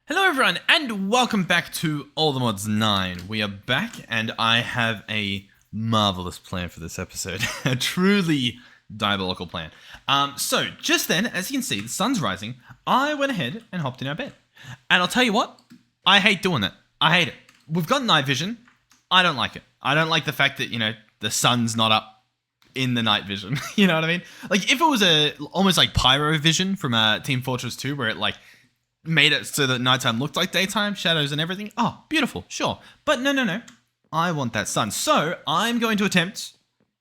Hello everyone, and welcome back to All the Mods 9. We are back, and I have a marvelous plan for this episode. A truly diabolical plan. So, just then, as you can see, the sun's rising. I went ahead and hopped in our bed. And I'll tell you what, I hate doing that. I hate it. We've got night vision. I don't like it. I don't like the fact that, the sun's not up in the night vision. You know what I mean? Like, if it was almost like pyro vision from Team Fortress 2, where it, made it so that nighttime looked like daytime, shadows and everything. Oh, beautiful, sure. But no. I want that sun. So I'm going to attempt,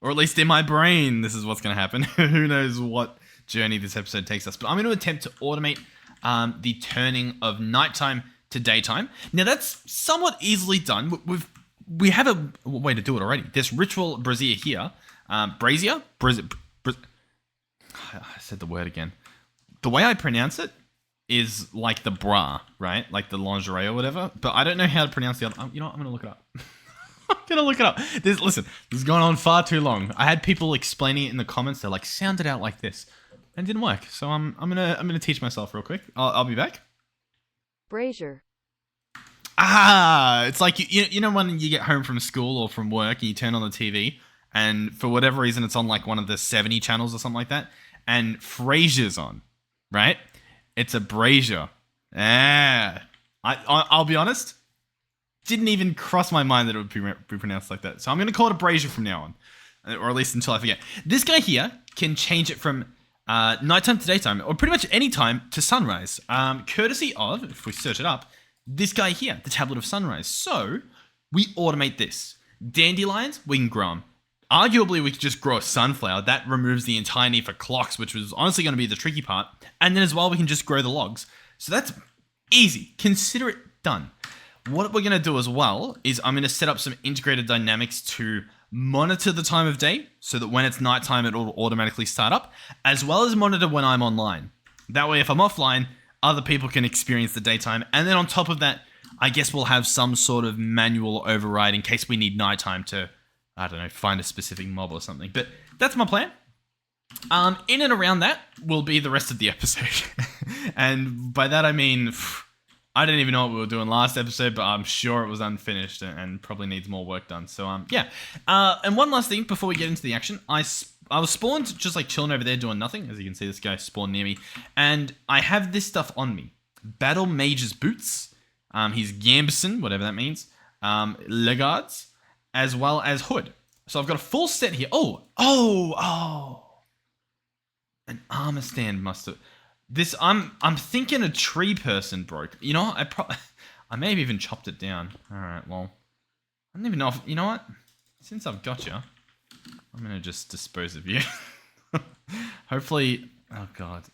or at least in my brain, this is what's going to happen. Who knows what journey this episode takes us. But I'm going to attempt to automate the turning of nighttime to daytime. Now that's somewhat easily done. We have a way to do it already. This ritual brazier here, brazier? I said the word again. The way I pronounce it is like the bra, right? Like the lingerie or whatever. But I don't know how to pronounce the other. You know what? I'm going to look it up. I'm going to look it up. Listen, this is going on far too long. I had people explaining it in the comments. They're like, sound it out like this. And it didn't work. So I'm gonna teach myself real quick. I'll be back. Brazier. It's like, you know when you get home from school or from work and you turn on the TV and for whatever reason it's on like one of the 70 channels or something like that and Frasier's on, right? It's a brazier. I'll be honest. Didn't even cross my mind that it would be pronounced like that. So I'm going to call it a brazier from now on. Or at least until I forget. This guy here can change it from nighttime to daytime. Or pretty much any time to sunrise. Courtesy of, if we search it up, this guy here. The Tablet of Sunrise. So we automate this. Dandelions, we can grow them. Arguably, we could just grow a sunflower. That removes the entire need for clocks, which was honestly going to be the tricky part. And then as well, we can just grow the logs. So that's easy. Consider it done. What we're going to do as well is I'm going to set up some integrated dynamics to monitor the time of day so that when it's nighttime, it will automatically start up, as well as monitor when I'm online. That way, if I'm offline, other people can experience the daytime. And then on top of that, I guess we'll have some sort of manual override in case we need nighttime to, I don't know, find a specific mob or something. But that's my plan. In and around that will be the rest of the episode. And by that I mean, I don't even know what we were doing last episode, but I'm sure it was unfinished and probably needs more work done. So, yeah. And one last thing before we get into the action. I was spawned just like chilling over there doing nothing. As you can see, this guy spawned near me. And I have this stuff on me. Battle Mage's boots. His Gambison, whatever that means. Legards. As well as hood. So I've got a full set here. Oh. An armor stand must have... This, I'm thinking a tree person broke. You know what? I may have even chopped it down. Alright, well. I don't even know if... You know what? Since I've got you, I'm going to just dispose of you. Hopefully... Oh, God.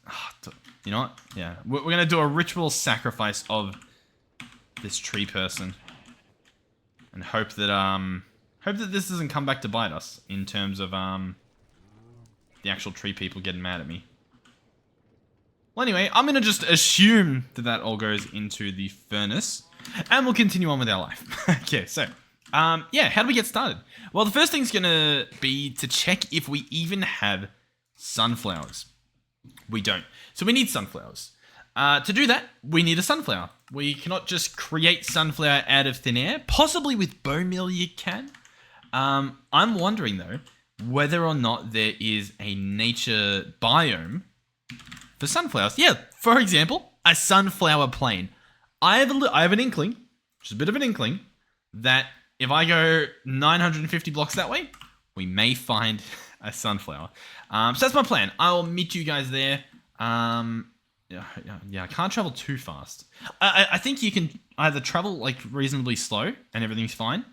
You know what? Yeah. We're going to do a ritual sacrifice of this tree person. And hope that this doesn't come back to bite us in terms of the actual tree people getting mad at me. Well, anyway, I'm going to just assume that all goes into the furnace, and we'll continue on with our life. Okay, so, yeah, how do we get started? Well, the first thing's going to be to check if we even have sunflowers. We don't. So we need sunflowers. To do that, we need a sunflower. We cannot just create sunflower out of thin air. Possibly with bone meal you can. I'm wondering, though, whether or not there is a nature biome for sunflowers. Yeah, for example, a sunflower plain. I have an inkling, just a bit of an inkling, that if I go 950 blocks that way, we may find a sunflower. So that's my plan. I'll meet you guys there. Yeah, I can't travel too fast. I think you can either travel like reasonably slow and everything's fine.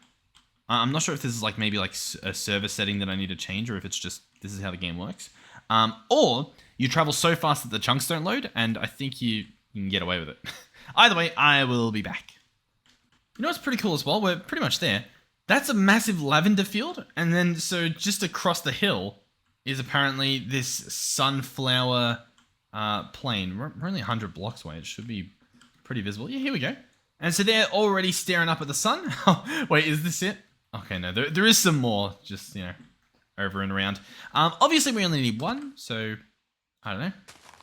I'm not sure if this is like maybe like a server setting that I need to change or if it's just this is how the game works. Or you travel so fast that the chunks don't load, and I think you can get away with it. Either way, I will be back. You know what's pretty cool as well? We're pretty much there. That's a massive lavender field, and then so just across the hill is apparently this sunflower plain. We're only 100 blocks away. It should be pretty visible. Yeah, here we go. And so they're already staring up at the sun. Wait, is this it? Okay, no, there is some more, just, over and around. Obviously, we only need one, so, I don't know.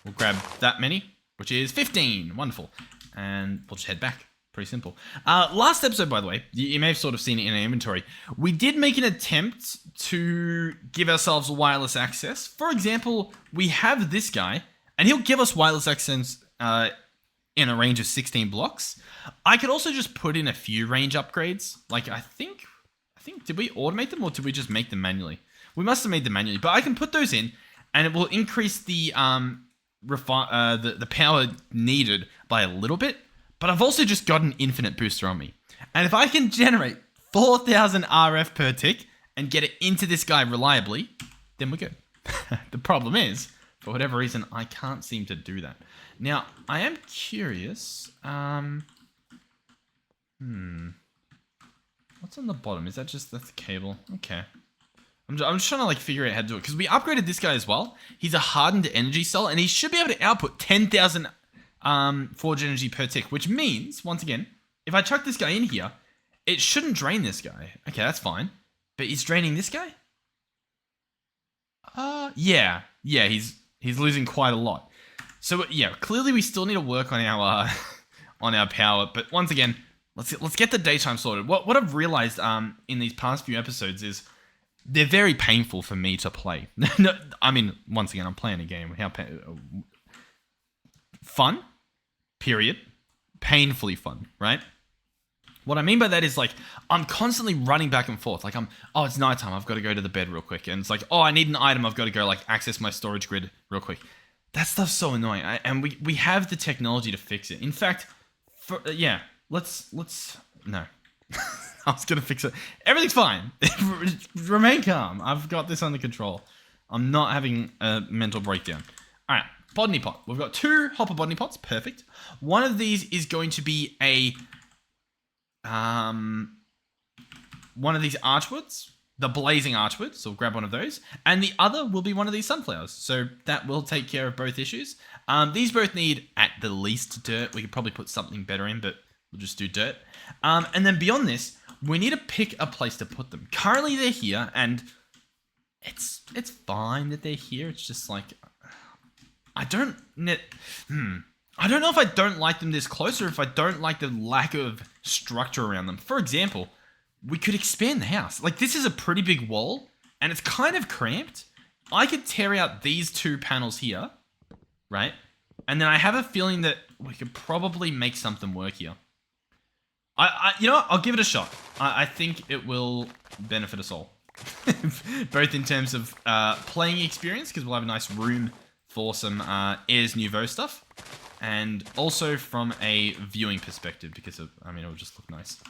We'll grab that many. which is 15. Wonderful. And we'll just head back. Pretty simple. Last episode, by the way, you may have sort of seen it in our inventory. We did make an attempt to give ourselves wireless access. For example, we have this guy, and he'll give us wireless access in a range of 16 blocks. I could also just put in a few range upgrades. Like, I think, did we automate them or did we just make them manually? We must have made them manually, but I can put those in, and it will increase the power needed by a little bit. But I've also just got an infinite booster on me. And if I can generate 4,000 RF per tick and get it into this guy reliably, then we're good. The problem is, for whatever reason, I can't seem to do that. Now, I am curious. What's on the bottom? Is that just that's the cable? Okay. I'm just trying to like figure out how to do it. Because we upgraded this guy as well. He's a hardened energy cell, and he should be able to output 10,000 forge energy per tick, which means, once again, if I chuck this guy in here, it shouldn't drain this guy. Okay, that's fine. But he's draining this guy? Yeah, he's losing quite a lot. So yeah, clearly we still need to work on our on our power. But once again, let's get the daytime sorted. What I've realized in these past few episodes is they're very painful for me to play. No, I mean, once again, I'm playing a game. Fun. Period. Painfully fun, right? What I mean by that is like, I'm constantly running back and forth. Like oh, it's nighttime. I've got to go to the bed real quick. And it's like, oh, I need an item. I've got to go like access my storage grid real quick. That stuff's so annoying. And we have the technology to fix it. In fact, let's no. I was going to fix it. Everything's fine. Remain calm. I've got this under control. I'm not having a mental breakdown. All right. Botany pot. We've got 2 hopper botany pots. Perfect. One of these is going to be one of these archwoods, the blazing archwood. So we'll grab one of those, and the other will be one of these sunflowers. So that will take care of both issues. These both need at the least dirt. We could probably put something better in, but we'll just do dirt. And then beyond this, we need to pick a place to put them. Currently they're here, and it's fine that they're here. It's just like, I don't know if I don't like them this close or if I don't like the lack of structure around them. For example, we could expand the house. Like, this is a pretty big wall, and it's kind of cramped. I could tear out these 2 panels here, right? And then I have a feeling that we could probably make something work here. You know what? I'll give it a shot. I think it will benefit us all. Both in terms of playing experience, because we'll have a nice room for some Airs Nouveau stuff, and also from a viewing perspective, because it'll just look nice.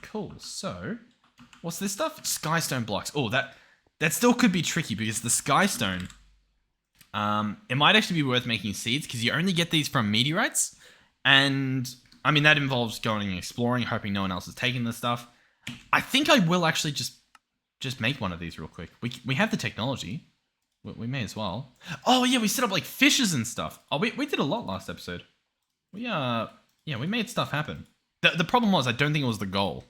Cool. So, what's this stuff? Skystone blocks. Oh, that still could be tricky, because the Skystone, it might actually be worth making seeds, because you only get these from meteorites, and that involves going and exploring, hoping no one else has taken this stuff. I think I will actually just make one of these real quick. We have the technology. We may as well. Oh yeah, we set up like fishes and stuff. Oh, we did a lot last episode. We made stuff happen. The problem was, I don't think it was the goal.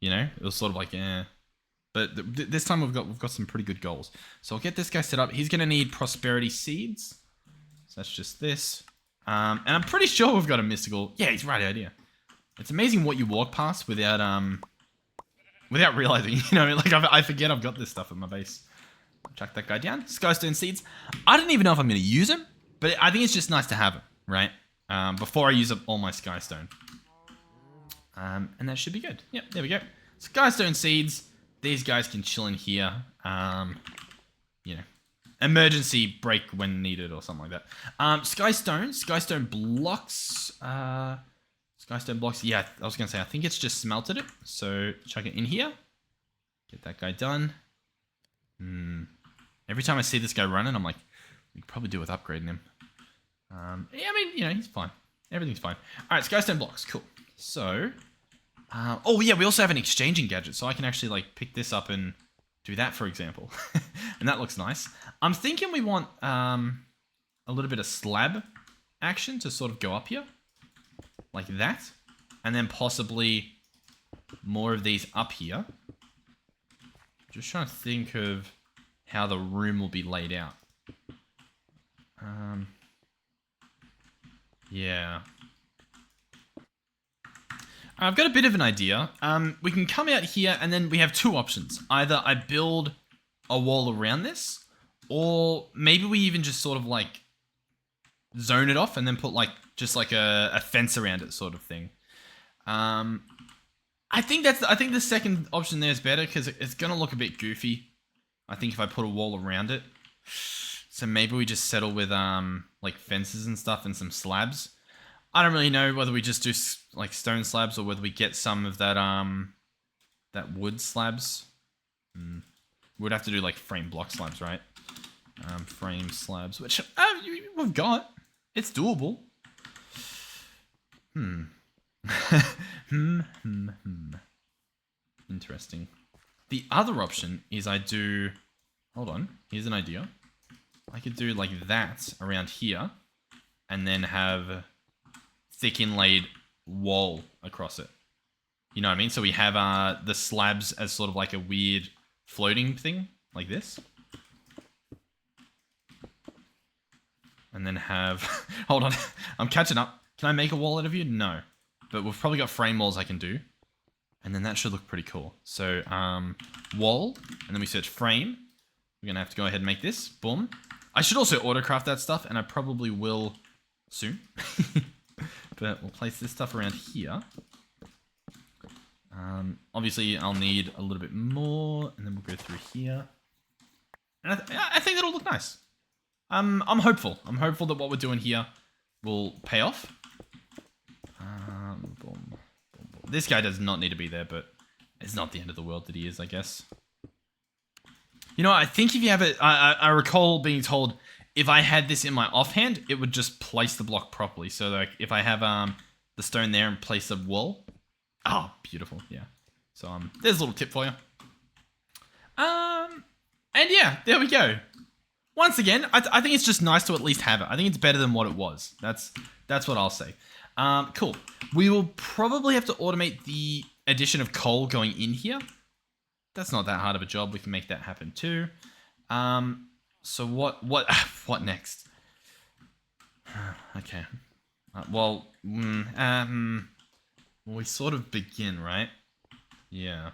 You know, it was sort of like, But this time we've got some pretty good goals. So I'll get this guy set up. He's gonna need prosperity seeds. So that's just this. And I'm pretty sure we've got a mystical. Yeah, he's right out here. It's amazing what you walk past without realizing. You know, like I forget I've got this stuff at my base. Chuck that guy down. Skystone seeds. I don't even know if I'm going to use them, but I think it's just nice to have it, right? Before I use up all my Skystone. And that should be good. Yep, there we go. Skystone seeds. These guys can chill in here. You know, emergency break when needed or something like that. Skystone blocks. Skystone blocks. Yeah, I was going to say, I think it's just smelted it. So chuck it in here. Get that guy done. Every time I see this guy running, I'm like, we could probably do with upgrading him. He's fine. Everything's fine. All right, Skystone blocks. Cool. So, oh yeah, we also have an exchanging gadget, so I can actually like pick this up and do that, for example. And that looks nice. I'm thinking we want a little bit of slab action to sort of go up here. Like that. And then possibly more of these up here. Just trying to think of how the room will be laid out. Yeah. I've got a bit of an idea. We can come out here and then we have two options. Either I build a wall around this, or maybe we even just sort of like zone it off and then put like just like a fence around it sort of thing. I think the second option there is better because it's gonna look a bit goofy. I think if I put a wall around it. So maybe we just settle with like fences and stuff and some slabs. I don't really know whether we just do like stone slabs or whether we get some of that that wood slabs. We'd have to do like frame block slabs, right? Frame slabs, which we've got. It's doable. Interesting. The other option is I do... Hold on. Here's an idea. I could do like that around here and then have thick inlaid wall across it. You know what I mean? So we have the slabs as sort of like a weird floating thing like this. And then have... Hold on. I'm catching up. Can I make a wall out of you? No. But we've probably got frame walls I can do. And then that should look pretty cool. So, wall. And then we search frame. We're going to have to go ahead and make this. Boom. I should also autocraft that stuff. And I probably will soon. But we'll place this stuff around here. Obviously, I'll need a little bit more. And then we'll go through here. And I think that'll look nice. I'm hopeful. I'm hopeful that what we're doing here will pay off. Boom, boom, boom. This guy does not need to be there, but it's not the end of the world that he is, I guess. You know, I think if you have it, I recall being told if I had this in my offhand, it would just place the block properly. So like if I have the stone there and place a wall. Oh, beautiful. Yeah. So there's a little tip for you. And yeah, there we go. Once again, I think it's just nice to at least have it. I think it's better than what it was. That's what I'll say. Cool. We will probably have to automate the addition of coal going in here. That's not that hard of a job. We can make that happen too. So what next? Okay. Well, we sort of begin, right? Yeah.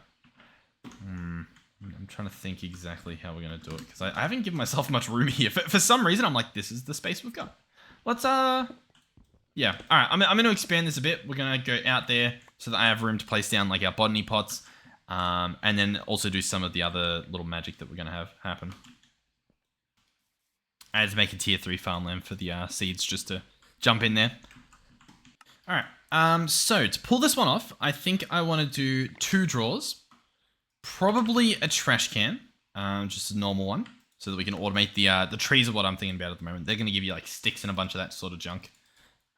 I'm trying to think exactly how we're going to do it because I haven't given myself much room here. For some reason, I'm like, this is the space we've got. Let's, yeah. All right, I'm going to expand this a bit. We're going to go out there so that I have room to place down like our botany pots and then also do some of the other little magic that we're going to have happen. I had to make a tier 3 farmland for the seeds just to jump in there. All right, so to pull this one off, I think I want to do 2 drawers. Probably a trash can, just a normal one, so that we can automate the trees are what I'm thinking about at the moment. They're going to give you like sticks and a bunch of that sort of junk.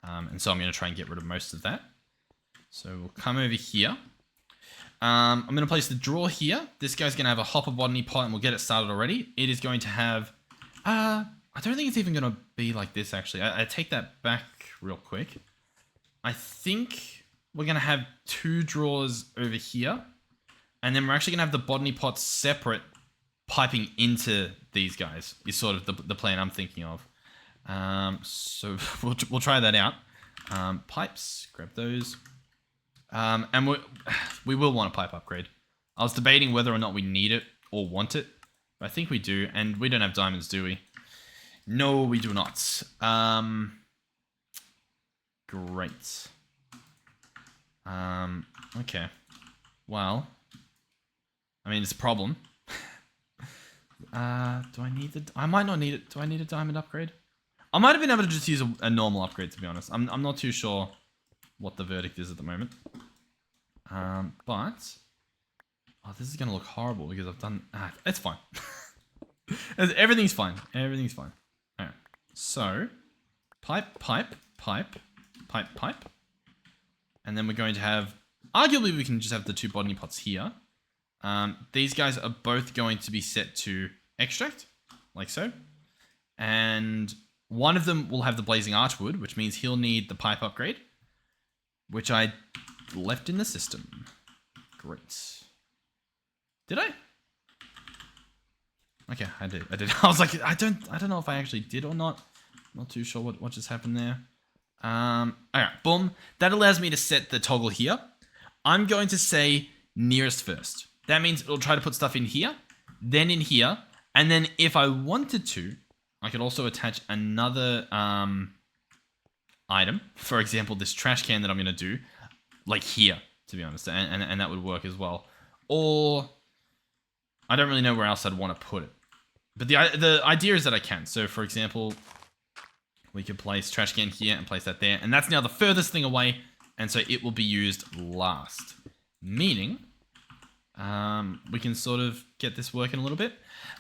And so I'm going to try and get rid of most of that. So we'll come over here. I'm going to place the drawer here. This guy's going to have a hopper botany pot and we'll get it started already. It is going to have, I don't think it's even going to be like this actually. I take that back real quick. I think we're going to have 2 drawers over here. And then we're actually going to have the botany pots separate, piping into these guys, is sort of the plan I'm thinking of. So we'll try that out. Pipes, grab those. And we will want a pipe upgrade. I was debating whether or not we need it or want it. But I think we do. And we don't have diamonds, do we? No, we do not. Great. Okay. Well... I mean, it's a problem. Do I need the... I might not need it. Do I need a diamond upgrade? I might have been able to just use a normal upgrade, to be honest. I'm not too sure what the verdict is at the moment. But... Oh, this is going to look horrible because I've done... it's fine. Everything's fine. Everything's fine. Alright. So, pipe, pipe, pipe, pipe, pipe. And then we're going to have... Arguably, we can just have the 2 botany pots here. These guys are both going to be set to extract, like so. And one of them will have the blazing archwood, which means he'll need the pipe upgrade, which I left in the system. Great. Did I? Okay, I did. I was like, I don't know if I actually did or not. Not too sure what just happened there. Alright, boom. That allows me to set the toggle here. I'm going to say nearest first. That means it'll try to put stuff in here, then in here, and then if I wanted to, I could also attach another item. For example, this trash can that I'm going to do, like here, to be honest, and that would work as well. Or, I don't really know where else I'd want to put it. But the idea is that I can. So, for example, we could place trash can here and place that there. And that's now the furthest thing away. And so it will be used last. Meaning, we can sort of get this working a little bit.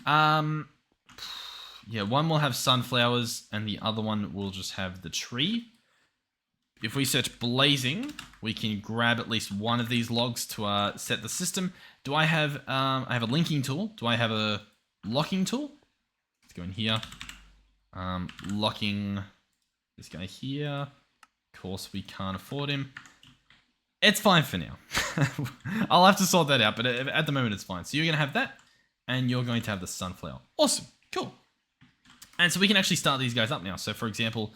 Yeah, one will have sunflowers and the other one will just have the tree. If we search blazing, we can grab at least one of these logs to set the system. Do I have a linking tool? Do I have a locking tool? Let's go in here. Locking this guy here. Of course, we can't afford him. It's fine for now. I'll have to sort that out, but at the moment it's fine. So you're going to have that, and you're going to have the sunflower. Awesome. Cool. And so we can actually start these guys up now. So for example,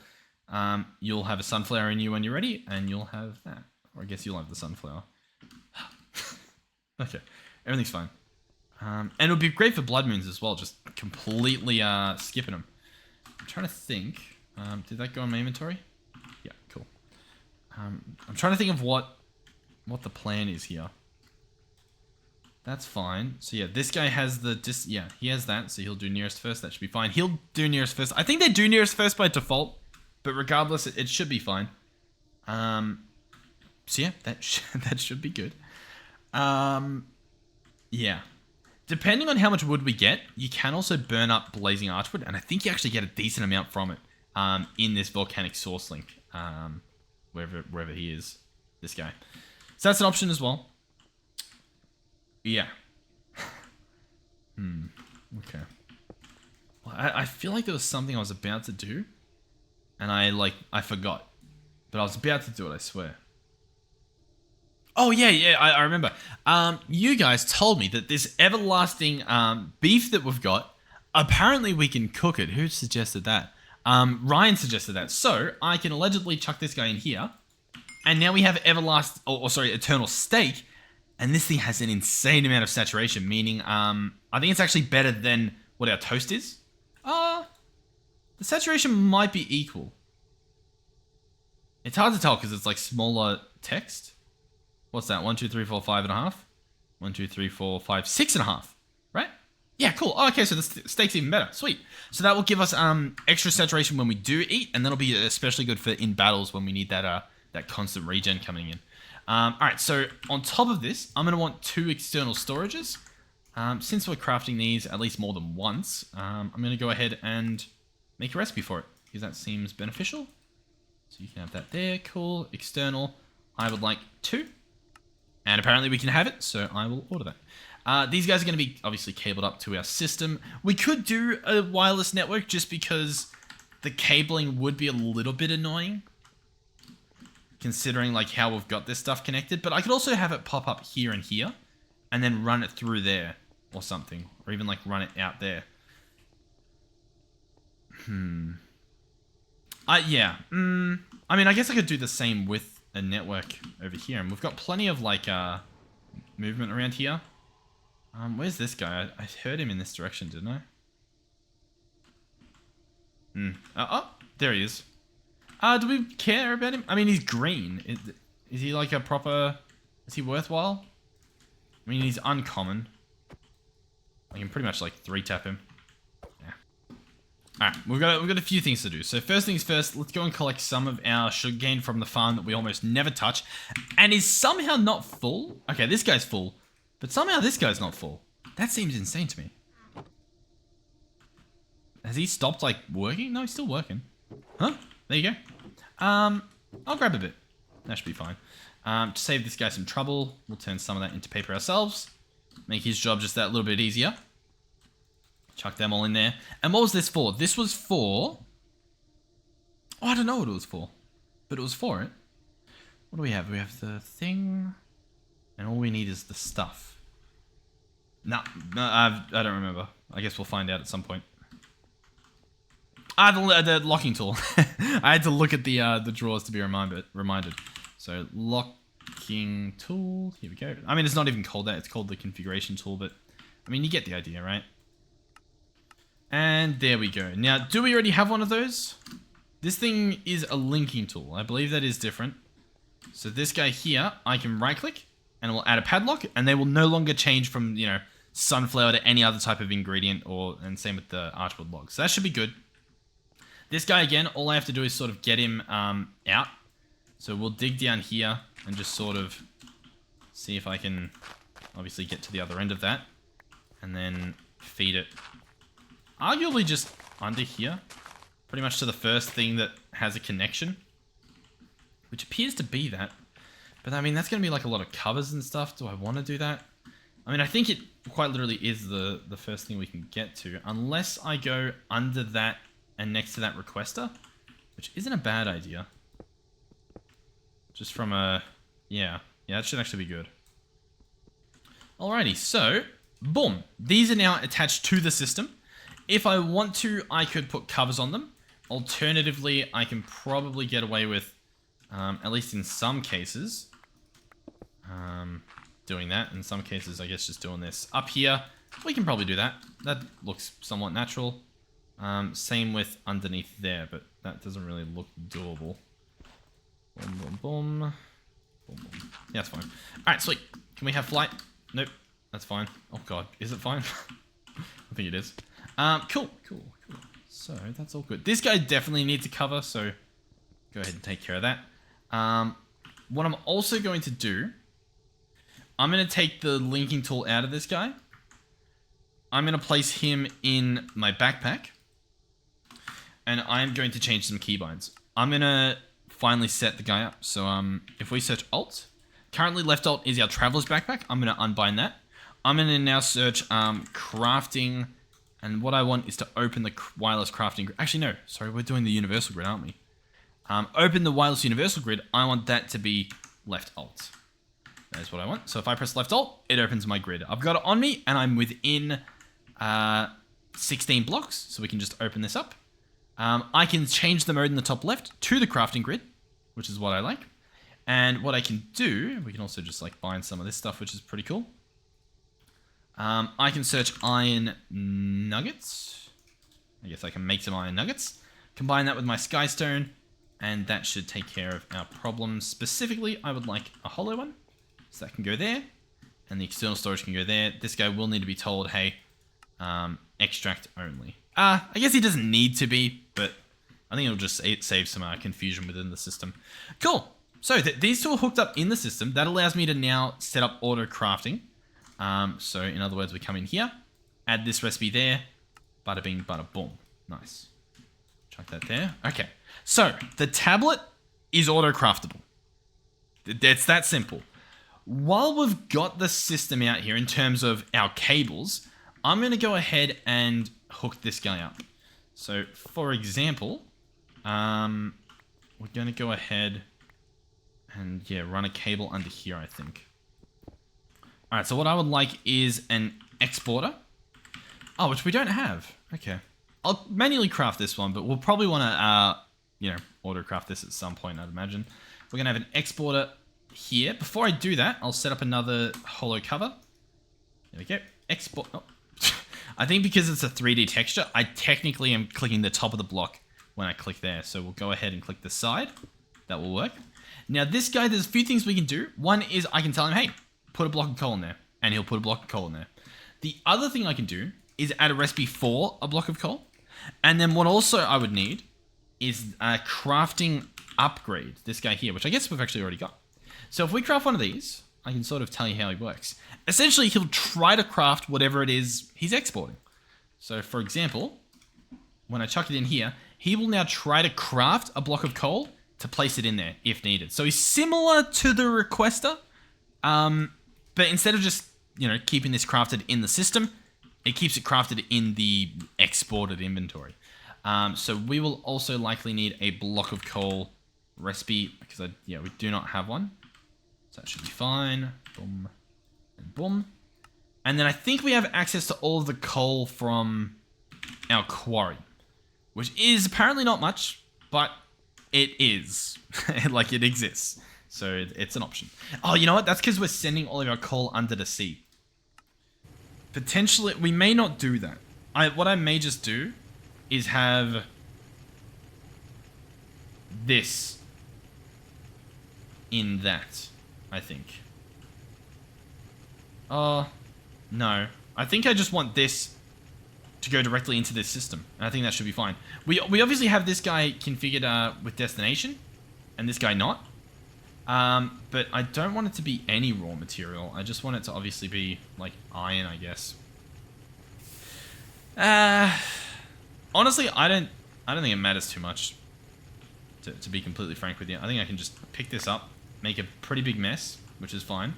you'll have a sunflower in you when you're ready, and you'll have that. Or I guess you'll have the sunflower. Okay. Everything's fine. And it'll be great for blood moons as well, just completely skipping them. I'm trying to think. Did that go in my inventory? Yeah, cool. I'm trying to think of what the plan is here. That's fine. So yeah, this guy has yeah, he has that, so he'll do nearest first. That should be fine. He'll do nearest first. I think they do nearest first by default, but regardless, it should be fine. So yeah, that should be good. Yeah. Depending on how much wood we get, you can also burn up blazing archwood, and I think you actually get a decent amount from it in this volcanic source link, wherever he is, this guy. So that's an option as well. Yeah. Okay. Well, I feel like there was something I was about to do, and I forgot. But I was about to do it, I swear. Oh, yeah, I remember. You guys told me that this everlasting beef that we've got, apparently we can cook it. Who suggested that? Ryan suggested that. So, I can allegedly chuck this guy in here, and now we have eternal steak, and this thing has an insane amount of saturation, meaning, I think it's actually better than what our toast is. The saturation might be equal. It's hard to tell because it's like smaller text. What's that? 1, 2, 3, 4, 5.5. 1, 2, 3, 4, 5, 6.5. Right? Yeah, cool. Oh, okay, so the steak's even better. Sweet. So that will give us extra saturation when we do eat, and that'll be especially good for in battles when we need that constant regen coming in. All right, so on top of this, I'm going to want 2 external storages. Since we're crafting these at least more than once, I'm going to go ahead and make a recipe for it, because that seems beneficial. So you can have that there. Cool. External. I would like 2. And apparently we can have it, so I will order that. These guys are going to be obviously cabled up to our system. We could do a wireless network just because the cabling would be a little bit annoying, considering like how we've got this stuff connected. But I could also have it pop up here and here, and then run it through there or something, or even like run it out there. Yeah. I mean, I guess I could do the same with a network over here, and we've got plenty of like movement around here. Where's this guy? I heard him in this direction, didn't I? Oh, there he is. Do we care about him? I mean, he's green. Is he like a proper? Is he worthwhile? I mean, he's uncommon. I can pretty much like 3-tap him. Alright, we've got a few things to do. So first things first, let's go and collect some of our sugarcane from the farm that we almost never touch. And is somehow not full. Okay, this guy's full. But somehow this guy's not full. That seems insane to me. Has he stopped, like, working? No, he's still working. Huh? There you go. I'll grab a bit. That should be fine. To save this guy some trouble, we'll turn some of that into paper ourselves. Make his job just that little bit easier. Chuck them all in there. And what was this for? This was for... Oh, I don't know what it was for. But it was for it. What do we have? We have the thing. And all we need is the stuff. No, I don't remember. I guess we'll find out at some point. The locking tool. I had to look at the drawers to be reminded. So locking tool. Here we go. I mean, it's not even called that. It's called the configuration tool, but I mean, you get the idea, right? And there we go. Now, do we already have one of those? This thing is a linking tool. I believe that is different. So this guy here, I can right click and it will add a padlock, and they will no longer change from, you know, sunflower to any other type of ingredient, and same with the archwood log. So that should be good. This guy, again, all I have to do is sort of get him out. So we'll dig down here and just sort of see if I can obviously get to the other end of that. And then feed it. Arguably just under here. Pretty much to the first thing that has a connection. Which appears to be that. But I mean, that's going to be like a lot of covers and stuff. Do I want to do that? I mean, I think it quite literally is the first thing we can get to. Unless I go under that and next to that requester. Which isn't a bad idea. Just from a... Yeah, that should actually be good. Alrighty, so... Boom. These are now attached to the system. If I want to, I could put covers on them. Alternatively, I can probably get away with, at least in some cases, doing that. In some cases, I guess just doing this. Up here, we can probably do that. That looks somewhat natural. Same with underneath there, but that doesn't really look doable. Boom, boom, boom. Boom, boom. Yeah, that's fine. Alright, sweet. Can we have flight? Nope. That's fine. Oh god, is it fine? I think it is. Cool. So, that's all good. This guy definitely needs a cover, so go ahead and take care of that. What I'm also going to do, I'm going to take the linking tool out of this guy. I'm going to place him in my backpack. And I'm going to change some keybinds. I'm going to finally set the guy up. So, if we search Alt, currently left Alt is our Traveler's Backpack. I'm going to unbind that. I'm going to now search crafting, and what I want is to open the wireless crafting grid. Actually, no, sorry, we're doing the universal grid, aren't we? Open the wireless universal grid. I want that to be left Alt. That is what I want. So if I press left Alt, it opens my grid. I've got it on me, and I'm within 16 blocks, so we can just open this up. I can change the mode in the top left to the crafting grid, which is what I like. And what I can do, we can also just like bind some of this stuff, which is pretty cool. I can search iron nuggets. I guess I can make some iron nuggets. Combine that with my skystone, and that should take care of our problems. Specifically, I would like a hollow one. So that can go there, and the external storage can go there. This guy will need to be told, hey, extract only. I guess he doesn't need to be, but I think it'll just save some confusion within the system. Cool. So these two are hooked up in the system. That allows me to now set up auto crafting. So in other words, we come in here, add this recipe there, bada bing, bada boom. Nice. Chuck that there. Okay. So the tablet is auto craftable. It's that simple. While we've got the system out here in terms of our cables, I'm going to go ahead and hook this guy up. So for example, we're going to go ahead and run a cable under here, I think. Alright, so what I would like is an exporter. Oh, which we don't have. Okay. I'll manually craft this one, but we'll probably want to, auto craft this at some point, I'd imagine. We're going to have an exporter here. Before I do that, I'll set up another hollow cover. There we go. Export. Oh. I think because it's a 3D texture, I technically am clicking the top of the block when I click there. So we'll go ahead and click the side. That will work. Now this guy, there's a few things we can do. One is I can tell him, hey, put a block of coal in there. And he'll put a block of coal in there. The other thing I can do is add a recipe for a block of coal. And then what also I would need is a crafting upgrade. This guy here, which I guess we've actually already got. So if we craft one of these, I can sort of tell you how he works. Essentially, he'll try to craft whatever it is he's exporting. So for example, when I chuck it in here, he will now try to craft a block of coal to place it in there if needed. So he's similar to the requester, but instead of just, keeping this crafted in the system, it keeps it crafted in the exported inventory. So we will also likely need a block of coal recipe because we do not have one. So that should be fine. Boom and boom. And then I think we have access to all of the coal from our quarry. which is apparently not much, but it is. Like, it exists. So it's an option. Oh, you know what? That's because we're sending all of our coal under the sea. Potentially, we may not do that. What I may just do is have this in that, I think. No. I think I just want this to go directly into this system. And I think that should be fine. We obviously have this guy configured with destination, and this guy not. But I don't want it to be any raw material. I just want it to obviously be, like, iron, I guess. Honestly, I don't think it matters too much, to be completely frank with you. I think I can just pick this up, make a pretty big mess, which is fine.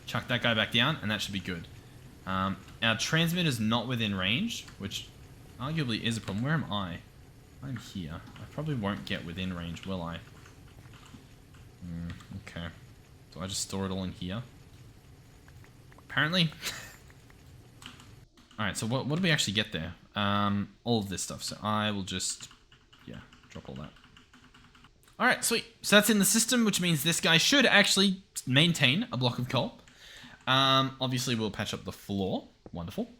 Chuck that guy back down, and that should be good. Our transmitter's not within range, which arguably is a problem. Where am I? I'm here. I probably won't get within range, will I? Okay. So I just store it all in here? Apparently. Alright, so what do we actually get there? All of this stuff. So I will just, yeah, drop all that. Alright, sweet. So that's in the system, which means this guy should actually maintain a block of coal. Obviously, we'll patch up the floor. Wonderful.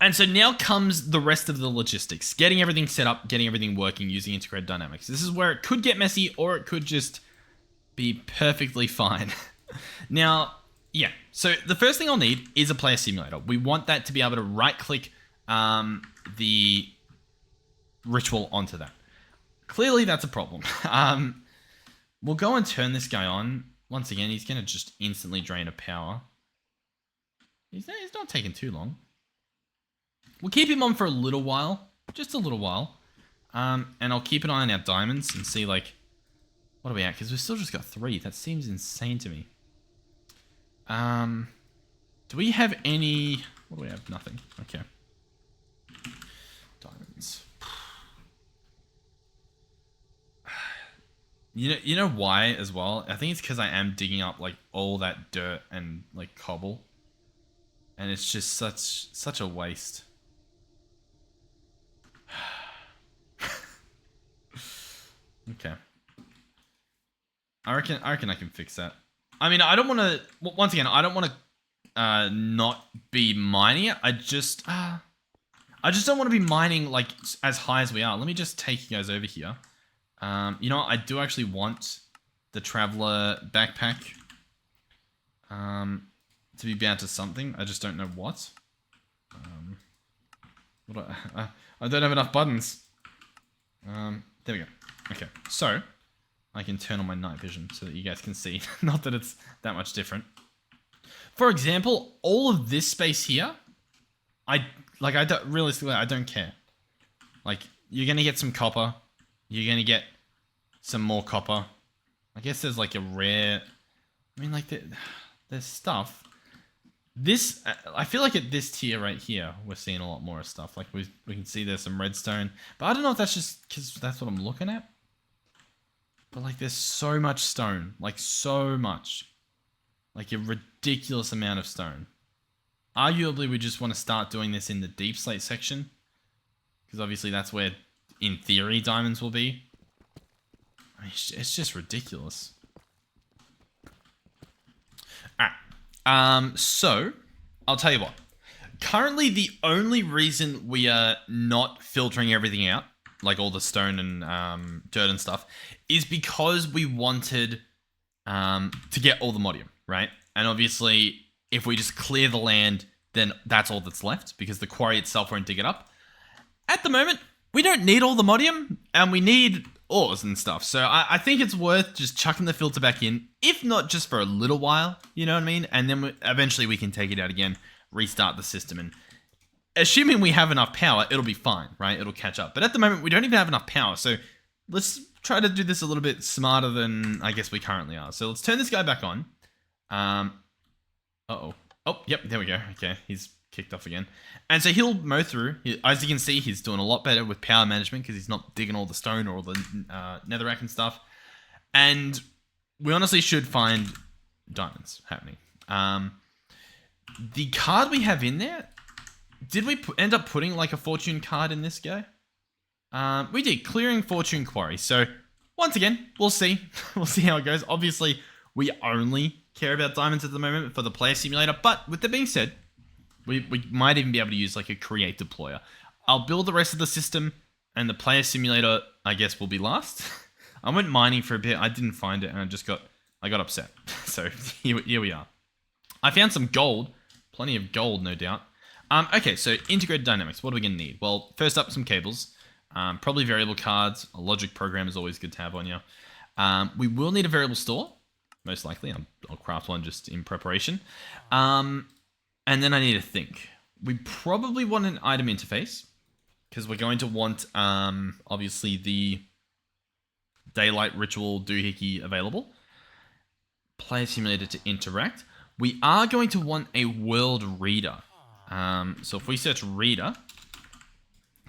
And so now comes the rest of the logistics. Getting everything set up, getting everything working using integrated dynamics. This is where it could get messy, or it could just be perfectly fine. Now, yeah. So the first thing I'll need is a player simulator. We want that to be able to right-click the ritual onto that. Clearly, that's a problem. We'll go and turn this guy on. Once again, he's going to just instantly drain a power. He's not taking too long. We'll keep him on for a little while. Just a little while. And I'll keep an eye on our diamonds and see, like, what are we at? Because we've still just got 3. That seems insane to me. Do we have any... What do we have? Nothing. Okay. Diamonds. You know why as well? I think it's because I am digging up, like, all that dirt and, like, cobble. And it's just such a waste. Okay. I reckon I can fix that. I mean, I don't want to... Once again, I don't want to not be mining it. I just don't want to be mining, like, as high as we are. Let me just take you guys over here. You know what? I do actually want the Traveler backpack to be bound to something. I just don't know what. I don't have enough buttons. There we go. Okay, so I can turn on my night vision so that you guys can see. Not that it's that much different. For example, all of this space here, realistically, I don't care. Like, you're gonna get some copper. You're gonna get some more copper. I guess there's like a rare... I mean, like, there's stuff. This... I feel like at this tier right here, we're seeing a lot more stuff. Like, we can see there's some redstone. But I don't know if that's just because that's what I'm looking at. But, like, there's so much stone. Like, so much. Like, a ridiculous amount of stone. Arguably, we just want to start doing this in the deep slate section. Because obviously that's where... in theory, diamonds will be. I mean, it's just ridiculous. Alright. So, I'll tell you what. Currently, the only reason we are not filtering everything out, like all the stone and dirt and stuff, is because we wanted to get all the modium, right? And obviously, if we just clear the land, then that's all that's left, because the quarry itself won't dig it up. At the moment... we don't need all the modium, and we need ores and stuff. So I think it's worth just chucking the filter back in, if not just for a little while, you know what I mean? And then eventually we can take it out again, restart the system, and assuming we have enough power, it'll be fine, right? It'll catch up. But at the moment, we don't even have enough power, so let's try to do this a little bit smarter than I guess we currently are. So let's turn this guy back on. Uh-oh. Oh, yep, there we go. Okay, he's kicked off again. And so he'll mow through. As you can see, he's doing a lot better with power management because he's not digging all the stone or all the netherrack and stuff. And we honestly should find diamonds happening. The card we have in there, did we end up putting like a fortune card in this guy? We did clearing fortune quarry. So once again, we'll see. We'll see how it goes. Obviously, we only care about diamonds at the moment for the player simulator. But with that being said, we might even be able to use like a create deployer. I'll build the rest of the system, and the player simulator, I guess, will be last. I went mining for a bit. I didn't find it, and I got upset. So here we are. I found some gold. Plenty of gold, no doubt. Okay, so integrated dynamics. What are we going to need? Well, first up, some cables. Probably variable cards. A logic program is always good to have on you. We will need a variable store. Most likely. I'll craft one just in preparation. And then I need to think. We probably want an item interface, because we're going to want, obviously, the daylight ritual doohickey available. Player simulator to interact. We are going to want a world reader. So if we search reader,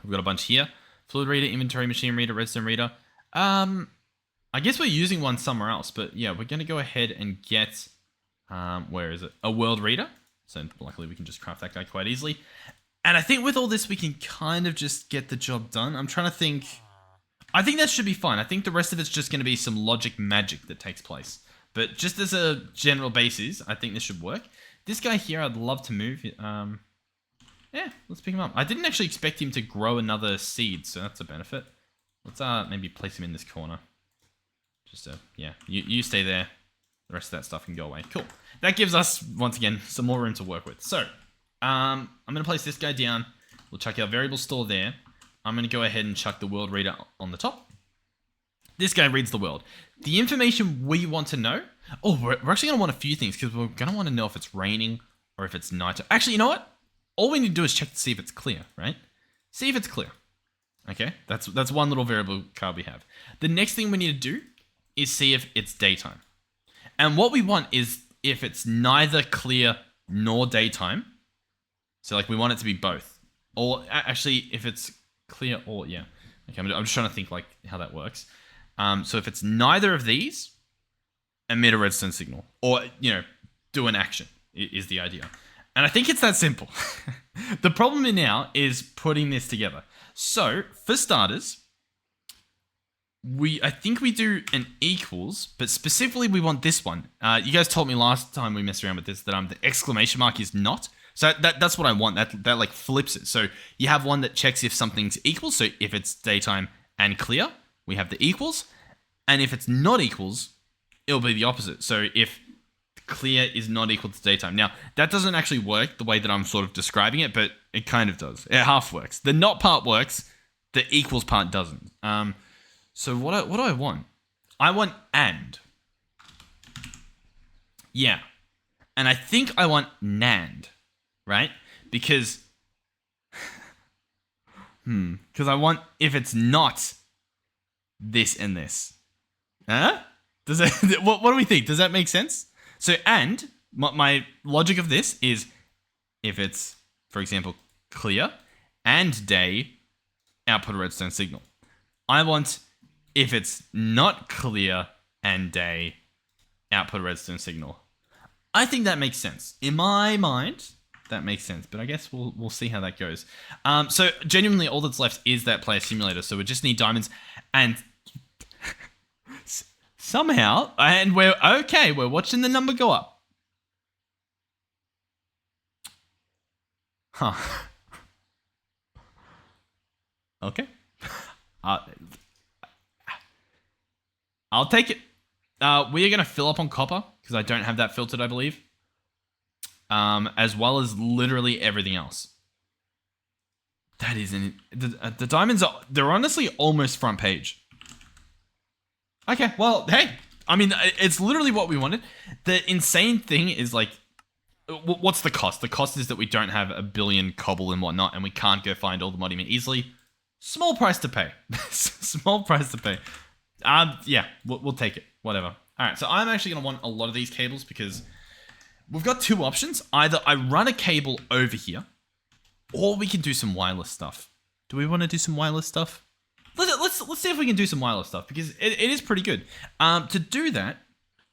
we've got a bunch here. Fluid reader, inventory machine reader, redstone reader. I guess we're using one somewhere else, but yeah, we're going to go ahead and get, where is it? A world reader. So luckily we can just craft that guy quite easily. And I think with all this, we can kind of just get the job done. I'm trying to think. I think that should be fine. I think the rest of it's just going to be some logic magic that takes place. But just as a general basis, I think this should work. This guy here, I'd love to move. Yeah, let's pick him up. I didn't actually expect him to grow another seed, so that's a benefit. Let's maybe place him in this corner. Just yeah, you stay there. The rest of that stuff can go away. Cool. That gives us, once again, some more room to work with. So, I'm going to place this guy down. We'll chuck our variable store there. I'm going to go ahead and chuck the world reader on the top. This guy reads the world. The information we want to know... Oh, we're actually going to want a few things, because we're going to want to know if it's raining or if it's night. Actually, you know what? All we need to do is check to see if it's clear, right? See if it's clear. Okay? That's one little variable card we have. The next thing we need to do is see if it's daytime. And what we want is if it's neither clear nor daytime. So, like, we want it to be both. Or, actually, if it's clear or... Yeah. Okay, I'm just trying to think, like, how that works. So if it's neither of these, emit a redstone signal. Or, you know, do an action is the idea. And I think it's that simple. The problem now is putting this together. So, for starters, I think we do an equals, but specifically we want this one. You guys told me last time we messed around with this that the exclamation mark is not. So that's what I want. That like flips it. So you have one that checks if something's equal. So if it's daytime and clear, we have the equals. And if it's not equals, it'll be the opposite. So if clear is not equal to daytime. Now, that doesn't actually work the way that I'm sort of describing it, but it kind of does. It half works. The not part works. The equals part doesn't. So what do I want? I want and. Yeah. And I think I want NAND. Right? Because... Because I want if it's not this and this. Huh? Does that... what do we think? Does that make sense? So, and my logic of this is if it's, for example, clear and day, output a redstone signal. I want if it's not clear and day, output a redstone signal. I think that makes sense. In my mind, that makes sense, but I guess we'll see how that goes. So genuinely, all that's left is that player simulator. So we just need diamonds, and somehow, and we're okay. We're watching the number go up. Huh. Okay. I'll take it. We are going to fill up on copper, because I don't have that filtered, I believe. As well as literally everything else. That isn't... The diamonds are... They're honestly almost front page. Okay, well, hey. I mean, it's literally what we wanted. The insane thing is, like... What's the cost? The cost is that we don't have a billion cobble and whatnot, and we can't go find all the monument easily. Small price to pay. Small price to pay. Yeah, we'll take it. Whatever. Alright, so I'm actually going to want a lot of these cables, because... We've got two options. Either I run a cable over here, or we can do some wireless stuff. Do we want to do some wireless stuff? Let's see if we can do some wireless stuff, because it is pretty good. To do that,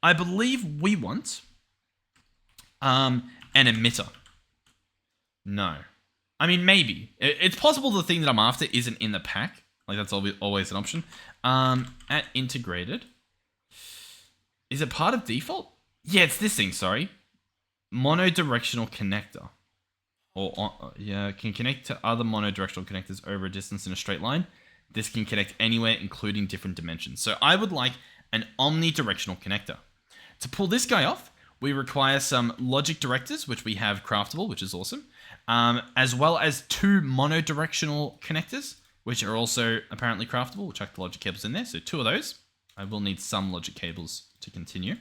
I believe we want an emitter. No. I mean, maybe. It's possible the thing that I'm after isn't in the pack, Like that's always an option. At integrated, is it part of default? Yeah, it's this thing. Sorry, monodirectional connector, yeah, can connect to other monodirectional connectors over a distance in a straight line. This can connect anywhere, including different dimensions. So I would like an omnidirectional connector. To pull this guy off, we require some logic directors, which we have craftable, which is awesome, as well as 2 monodirectional connectors, which are also apparently craftable. We'll chuck the logic cables in there. So 2 of those. I will need some logic cables to continue.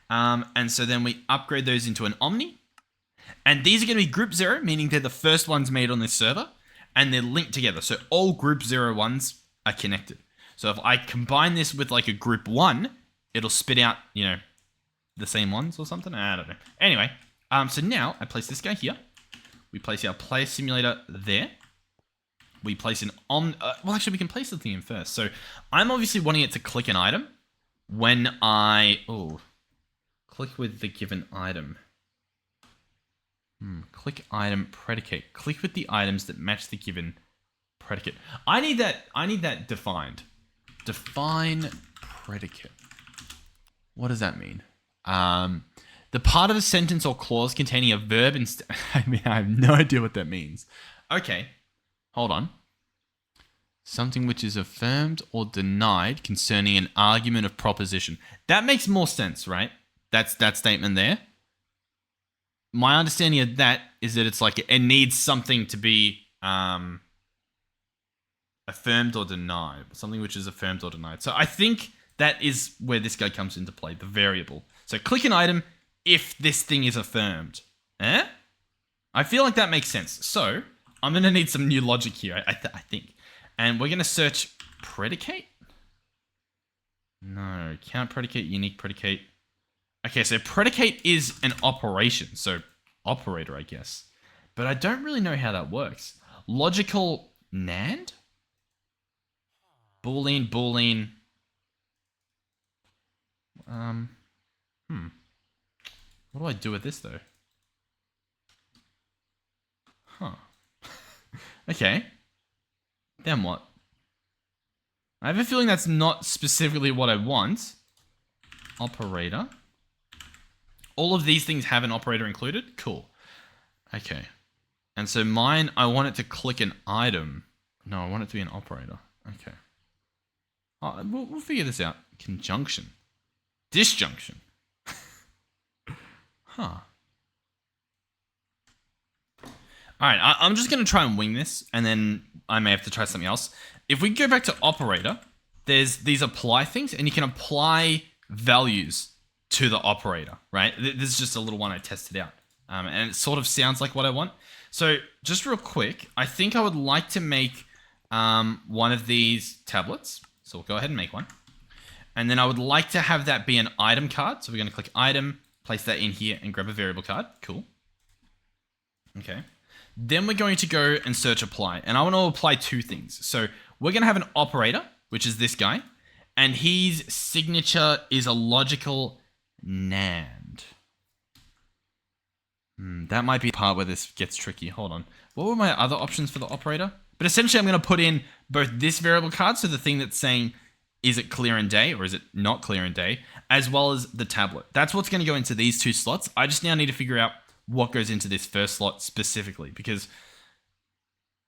And so then we upgrade those into an omni. And these are going to be group 0, meaning they're the first ones made on this server. And they're linked together. So all group 0 ones are connected. So if I combine this with like a group 1, it'll spit out, you know, the same ones or something. I don't know. Anyway, so now I place this guy here. We place our player simulator there. We place an well, actually, we can place the thing in first. So I'm obviously wanting it to click an item when I click with the given item. Click item predicate. Click with the items that match the given predicate. I need that defined. Define predicate. What does that mean? The part of a sentence or clause containing a verb instead. I mean, I have no idea what that means. Okay, hold on. Something which is affirmed or denied concerning an argument of proposition. That makes more sense, right? That's that statement there. My understanding of that is that it's like it needs something to be affirmed or denied. Something which is affirmed or denied. So I think that is where this guy comes into play, the variable. So click an item if this thing is affirmed. I feel like that makes sense. So I'm going to need some new logic here, I think. And we're going to search predicate. No, count predicate, unique predicate. Okay, so predicate is an operation. So operator, I guess. But I don't really know how that works. Logical NAND? Boolean. What do I do with this though? Okay. Then what? I have a feeling that's not specifically what I want. Operator. All of these things have an operator included? Cool. Okay. And so mine, I want it to click an item. No, I want it to be an operator. Okay. We'll figure this out. Conjunction. Disjunction. Alright, I'm just going to try and wing this, and then I may have to try something else. If we go back to operator, there's these apply things, and you can apply values to the operator, right? This is just a little one I tested out. And it sort of sounds like what I want. So just real quick, I think I would like to make one of these tablets. So we'll go ahead and make one. And then I would like to have that be an item card. So we're going to click item, place that in here, and grab a variable card. Cool. Okay. Then we're going to go and search apply. And I want to apply 2 things. So we're going to have an operator, which is this guy. And his signature is a logical NAND. That might be the part where this gets tricky. Hold on. What were my other options for the operator? But essentially, I'm going to put in both this variable card, so the thing that's saying, is it clear in day or is it not clear in day, as well as the tablet. That's what's going to go into these 2 slots. I just now need to figure out what goes into this first slot specifically, because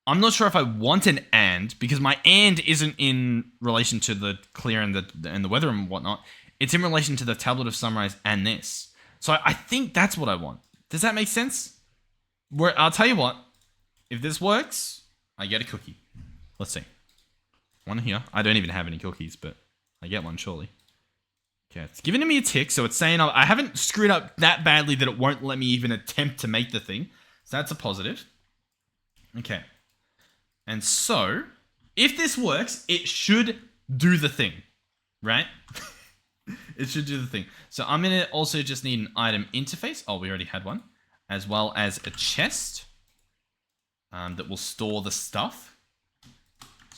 I'm not sure if I want an and, because my and isn't in relation to the clear and the weather and whatnot. It's in relation to the tablet of sunrise and this. So I think that's what I want. Does that make sense? I'll tell you what, if this works, I get a cookie. Let's see. One here. I don't even have any cookies, but I get one surely. Okay, it's giving me a tick, so it's saying I haven't screwed up that badly that it won't let me even attempt to make the thing. So that's a positive. Okay. And so, if this works, it should do the thing, right? It should do the thing. So I'm going to also just need an item interface. Oh, we already had one. As well as a chest that will store the stuff.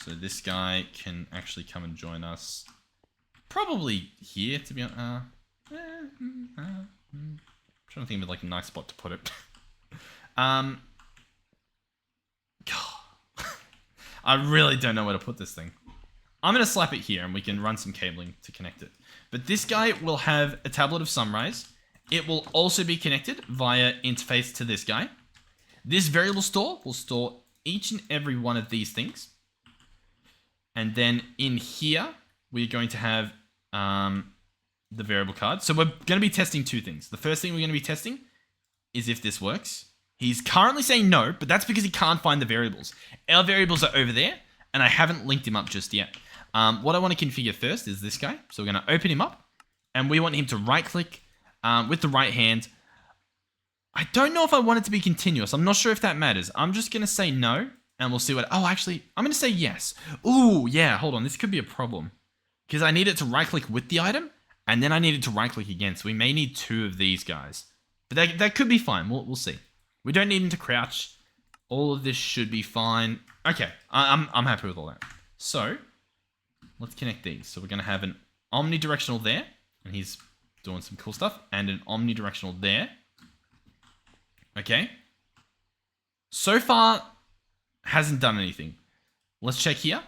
So this guy can actually come and join us. Probably here, to be honest. I'm trying to think of like a nice spot to put it. I'm I really don't know where to put this thing. I'm going to slap it here and we can run some cabling to connect it. But this guy will have a tablet of sunrise. It will also be connected via interface to this guy. This variable store will store each and every one of these things. And then in here, we're going to have the variable card. So we're going to be testing two things. The first thing we're going to be testing is if this works. He's currently saying no, but that's because he can't find the variables. Our variables are over there, and I haven't linked him up just yet. What I want to configure first is this guy. So we're going to open him up, and we want him to right-click with the right hand. I don't know if I want it to be continuous. I'm not sure if that matters. I'm just going to say no, and we'll see what... Oh, actually, I'm going to say yes. Ooh, yeah, hold on. This could be a problem. Because I need it to right-click with the item, and then I need it to right-click again. So we may need two of these guys. But that could be fine. We'll see. We don't need him to crouch. All of this should be fine. Okay, I'm happy with all that. So, let's connect these. So we're going to have an omnidirectional there, and he's doing some cool stuff, and an omnidirectional there. Okay. So far, hasn't done anything. Let's check here.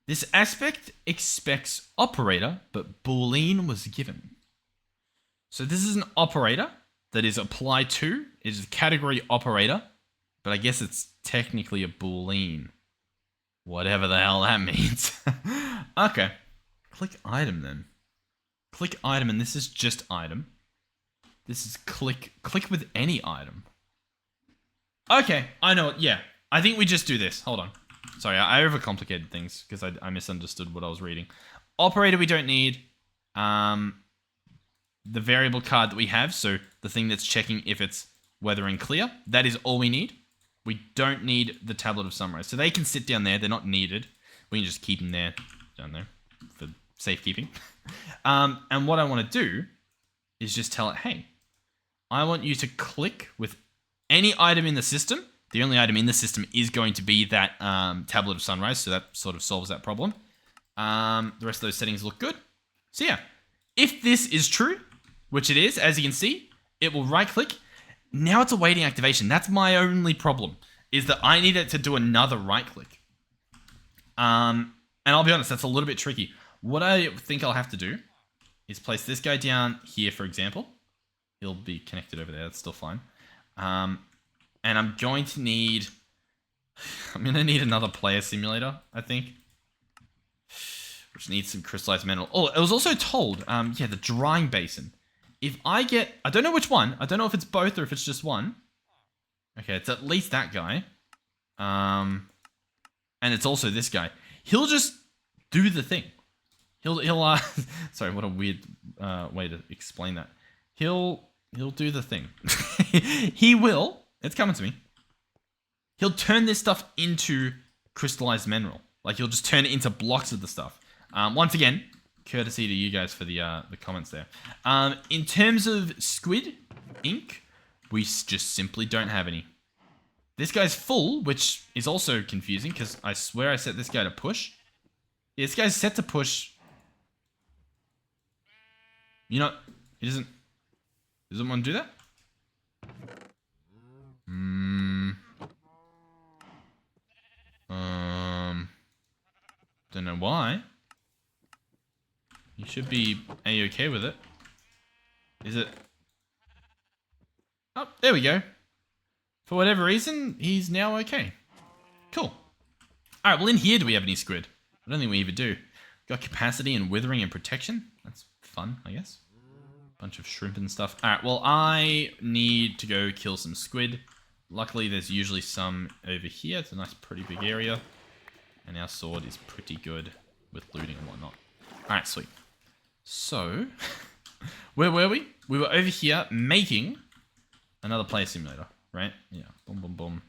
This aspect expects operator, but Boolean was given. So this is an operator that is applied to. It is a category operator, but I guess it's technically a Boolean. Whatever the hell that means. Okay. Click item then. Click item, and this is just item. This is click with any item. Okay, I know it. Yeah, I think we just do this. Hold on. Sorry, I overcomplicated things because I misunderstood what I was reading. Operator we don't need. The variable card that we have, so the thing that's checking if it's weathering clear, that is all we need. We don't need the tablet of sunrise. So they can sit down there. They're not needed. We can just keep them there, down there, for safekeeping. And what I want to do is just tell it, hey, I want you to click with any item in the system. The only item in the system is going to be that tablet of sunrise, so that sort of solves that problem. The rest of those settings look good. So yeah, if this is true, which it is, as you can see, it will right-click. Now it's awaiting activation. That's my only problem, is that I need it to do another right-click. And I'll be honest, that's a little bit tricky. What I think I'll have to do is place this guy down here, for example. He'll be connected over there. That's still fine. And I'm going to need... I'm going to need another player simulator, I think. Which needs some crystallized mineral. Oh, it was also told, yeah, the drying basin. If I get... I don't know which one. I don't know if it's both or if it's just one. Okay, it's at least that guy. And it's also this guy. He'll just do the thing. He'll sorry, what a weird way to explain that. He'll do the thing. He will. It's coming to me. He'll turn this stuff into crystallized mineral. Like, he'll just turn it into blocks of the stuff. Once again, courtesy to you guys for the comments there. In terms of squid ink, we just simply don't have any. This guy's full, which is also confusing because I swear I set this guy to push. Yeah, this guy's set to push. You know, he doesn't want to do that? Don't know why. You should be A-okay with it. Is it? Oh, there we go. For whatever reason, he's now okay. Cool. Alright, well in here do we have any squid? I don't think we even do. Got capacity and withering and protection. That's fun, I guess. Bunch of shrimp and stuff. Alright, well I need to go kill some squid. Luckily there's usually some over here. It's a nice pretty big area. And our sword is pretty good with looting and whatnot. Alright, sweet. So, where were we? We were over here making another player simulator, right? Yeah, boom, boom, boom.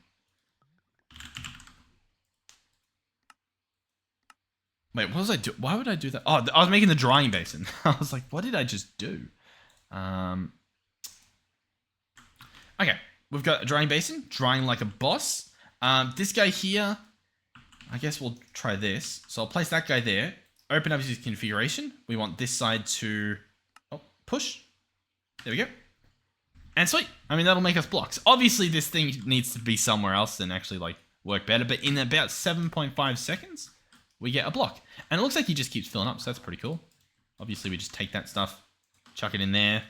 Wait, what was I doing? Why would I do that? Oh, I was making the drying basin. I was like, what did I just do? Okay, we've got a drying basin, drying like a boss. This guy here, I guess we'll try this. So I'll place that guy there. Open up his configuration. We want this side to push. There we go. And sweet. I mean, that'll make us blocks. Obviously, this thing needs to be somewhere else than actually, like, work better. But in about 7.5 seconds, we get a block. And it looks like he just keeps filling up, so that's pretty cool. Obviously, we just take that stuff, chuck it in there,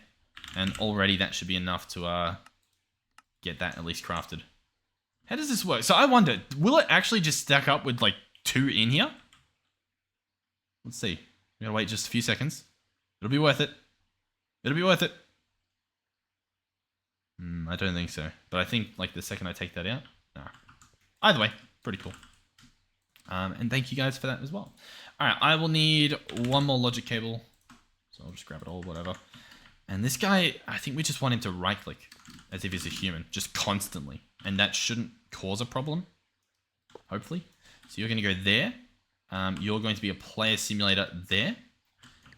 and already that should be enough to get that at least crafted. How does this work? So I wonder, will it actually just stack up with like 2 in here? Let's see. We gotta wait just a few seconds. It'll be worth it. It'll be worth it. I don't think so. But I think like the second I take that out. Nah. Either way, pretty cool. And thank you guys for that as well. Alright, I will need one more logic cable. So I'll just grab it all, whatever. And this guy, I think we just want him to right click as if he's a human, just constantly. And that shouldn't cause a problem, hopefully. So you're going to go there. You're going to be a player simulator there.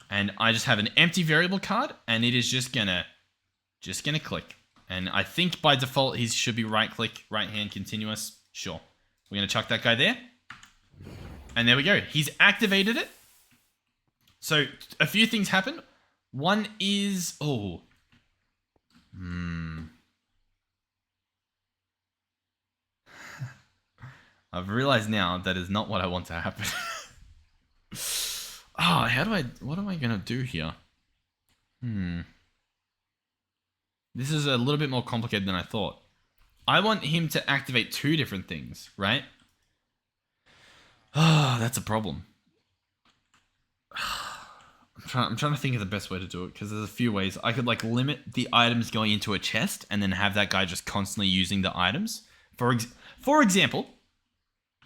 And I just have an empty variable card, and it is just gonna click. And I think by default, he should be right click, right hand continuous. Sure. We're going to chuck that guy there. And there we go. He's activated it. So a few things happen. One is, I've realized now that is not what I want to happen. What am I going to do here? This is a little bit more complicated than I thought. I want him to activate 2 different things, right? That's a problem. I'm trying to think of the best way to do it, because there's a few ways. I could like limit the items going into a chest and then have that guy just constantly using the items. For example,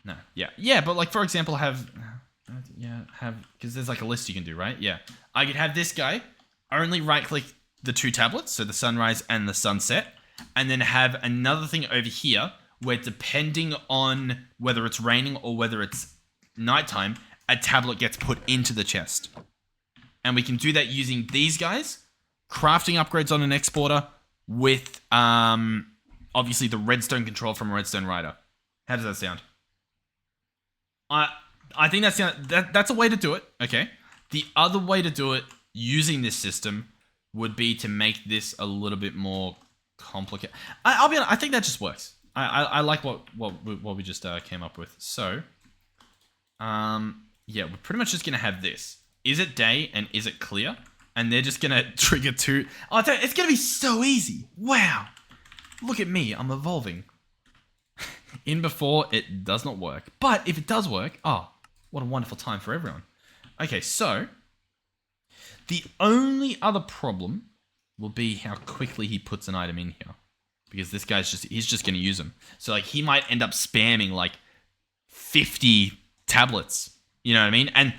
no, yeah, but like for example, because there's like a list you can do, right? Yeah, I could have this guy only right click the 2 tablets, so the sunrise and the sunset, and then have another thing over here where depending on whether it's raining or whether it's nighttime, a tablet gets put into the chest. And we can do that using these guys, crafting upgrades on an exporter with obviously the redstone control from a redstone rider. How does that sound? I think that's a way to do it, okay? The other way to do it using this system would be to make this a little bit more complicated. I'll be honest, I think that just works. I like what we just came up with. So, yeah, we're pretty much just gonna have this. Is it day and is it clear? And they're just gonna trigger 2. Oh, it's gonna be so easy. Wow, look at me, I'm evolving. In before, it does not work, but if it does work, oh, what a wonderful time for everyone. Okay, so the only other problem will be how quickly he puts an item in here. Because this guy's he's just going to use them. So like he might end up spamming like 50 tablets. You know what I mean? And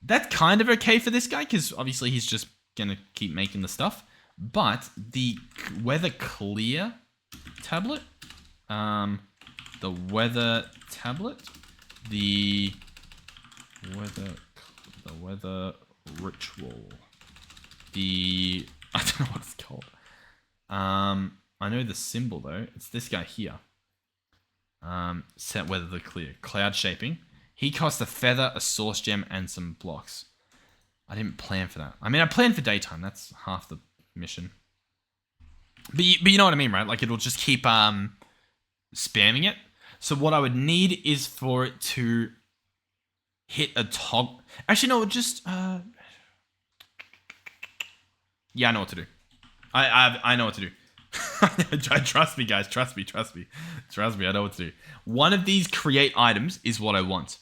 that's kind of okay for this guy because obviously he's just going to keep making the stuff. But the weather clear tablet, the weather ritual, I don't know what it's called. I know the symbol though. It's this guy here. Set weather the clear. Cloud shaping. He costs a feather, a source gem, and some blocks. I didn't plan for that. I mean, I planned for daytime. That's half the mission. But you know what I mean, right? Like it'll just keep spamming it. So what I would need is for it to hit a toggle. Actually, no, just yeah, I know what to do. I know what to do. Trust me, guys. Trust me. I know what to do. One of these create items is what I want.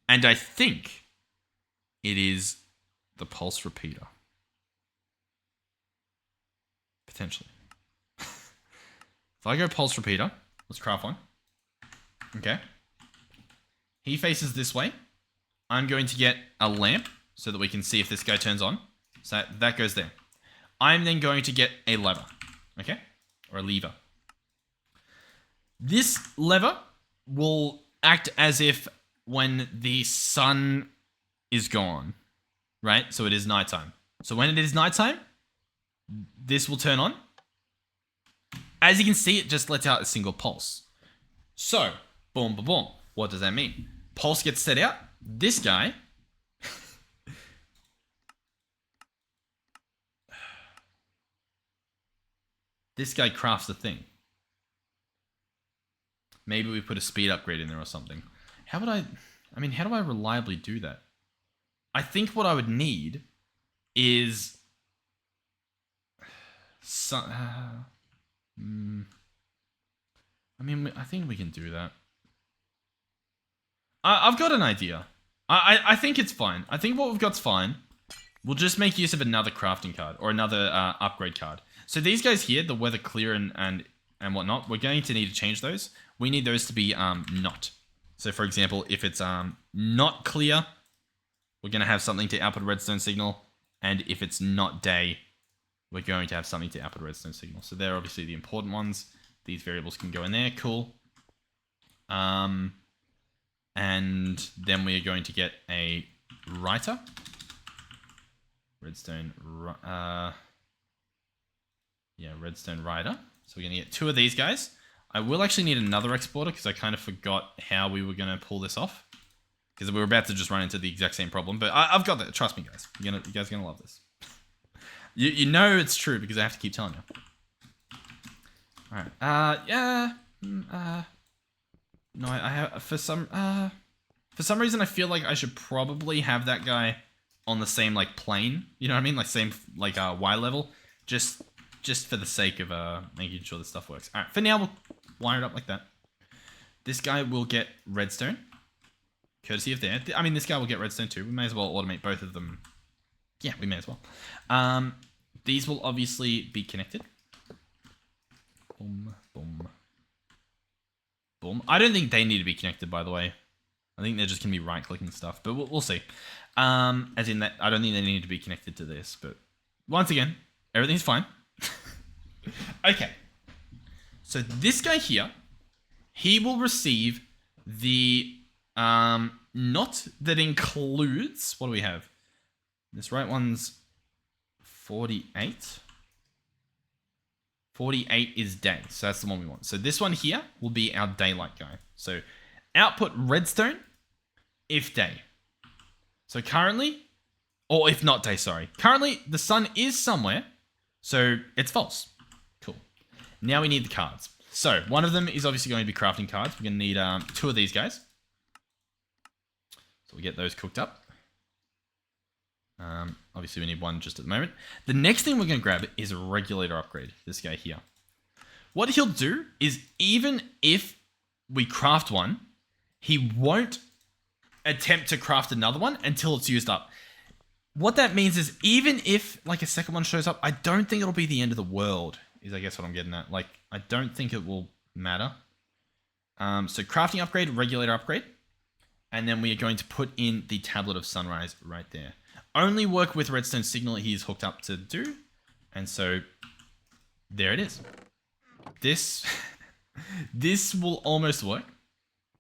And I think it is the pulse repeater. Potentially. If I go pulse repeater, let's craft one. Okay. He faces this way. I'm going to get a lamp so that we can see if this guy turns on. So that goes there. I'm then going to get a lever. Okay? Or a lever. This lever will act as if when the sun is gone, right? So it is nighttime. So when it is nighttime, this will turn on. As you can see, it just lets out a single pulse. So, boom, boom, boom. What does that mean? Pulse gets set out. This guy crafts the thing. Maybe we put a speed upgrade in there or something. How would I mean, how do I reliably do that? I think what I would need is some, I mean, I think we can do that. I've got an idea. I think it's fine. I think what we've got's fine. We'll just make use of another crafting card or another upgrade card. So these guys here, the weather clear and whatnot, we're going to need to change those. We need those to be not. So for example, if it's not clear, we're going to have something to output a redstone signal. And if it's not day, we're going to have something to output a redstone signal. So they're obviously the important ones. These variables can go in there. Cool. And then we are going to get a writer. Redstone, redstone writer. So we're going to get 2 of these guys. I will actually need another exporter because I kind of forgot how we were going to pull this off. Because we were about to just run into the exact same problem. But I've got that. Trust me, guys. You guys are going to love this. You know it's true because I have to keep telling you. Alright. No, I have... For some reason, I feel like I should probably have that guy on the same, like, plane. You know what I mean? Like, same, like, Y level. Just for the sake of making sure this stuff works. Alright, for now, we'll wire it up like that. This guy will get redstone. Courtesy of there. I mean, this guy will get redstone too. We may as well automate both of them. Yeah, we may as well. These will obviously be connected. Boom, boom, boom. I don't think they need to be connected, by the way. I think they're just going to be right-clicking stuff, but we'll see. As in that, I don't think they need to be connected to this, but once again, everything's fine. Okay. So this guy here, he will receive the not that includes, what do we have? This right one's 48. 48 is day, so that's the one we want. So this one here will be our daylight guy. So output redstone if day. So currently, or if not day, sorry. Currently, the sun is somewhere, so it's false. Cool. Now we need the cards. So one of them is obviously going to be crafting cards. We're going to need 2 of these guys. So we get those cooked up. Obviously, we need 1 just at the moment. The next thing we're going to grab is a regulator upgrade. This guy here. What he'll do is even if we craft one, he won't attempt to craft another one until it's used up. What that means is even if like a second one shows up, I don't think it'll be the end of the world, is I guess what I'm getting at. Like, I don't think it will matter. So crafting upgrade, regulator upgrade. And then we are going to put in the tablet of sunrise right there. Only work with redstone signal he's hooked up to do. And so there it is. This will almost work.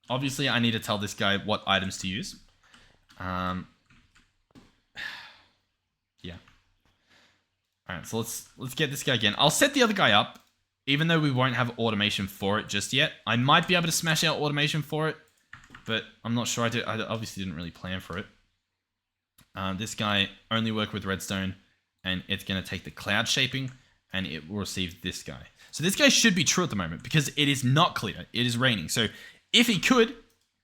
Obviously, I need to tell this guy what items to use. Yeah. Alright, so let's get this guy again. I'll set the other guy up, even though we won't have automation for it just yet. I might be able to smash out automation for it, but I'm not sure. I obviously didn't really plan for it. This guy only work with redstone, and it's going to take the cloud shaping, and it will receive this guy. So this guy should be true at the moment, because it is not clear. It is raining. So if he could,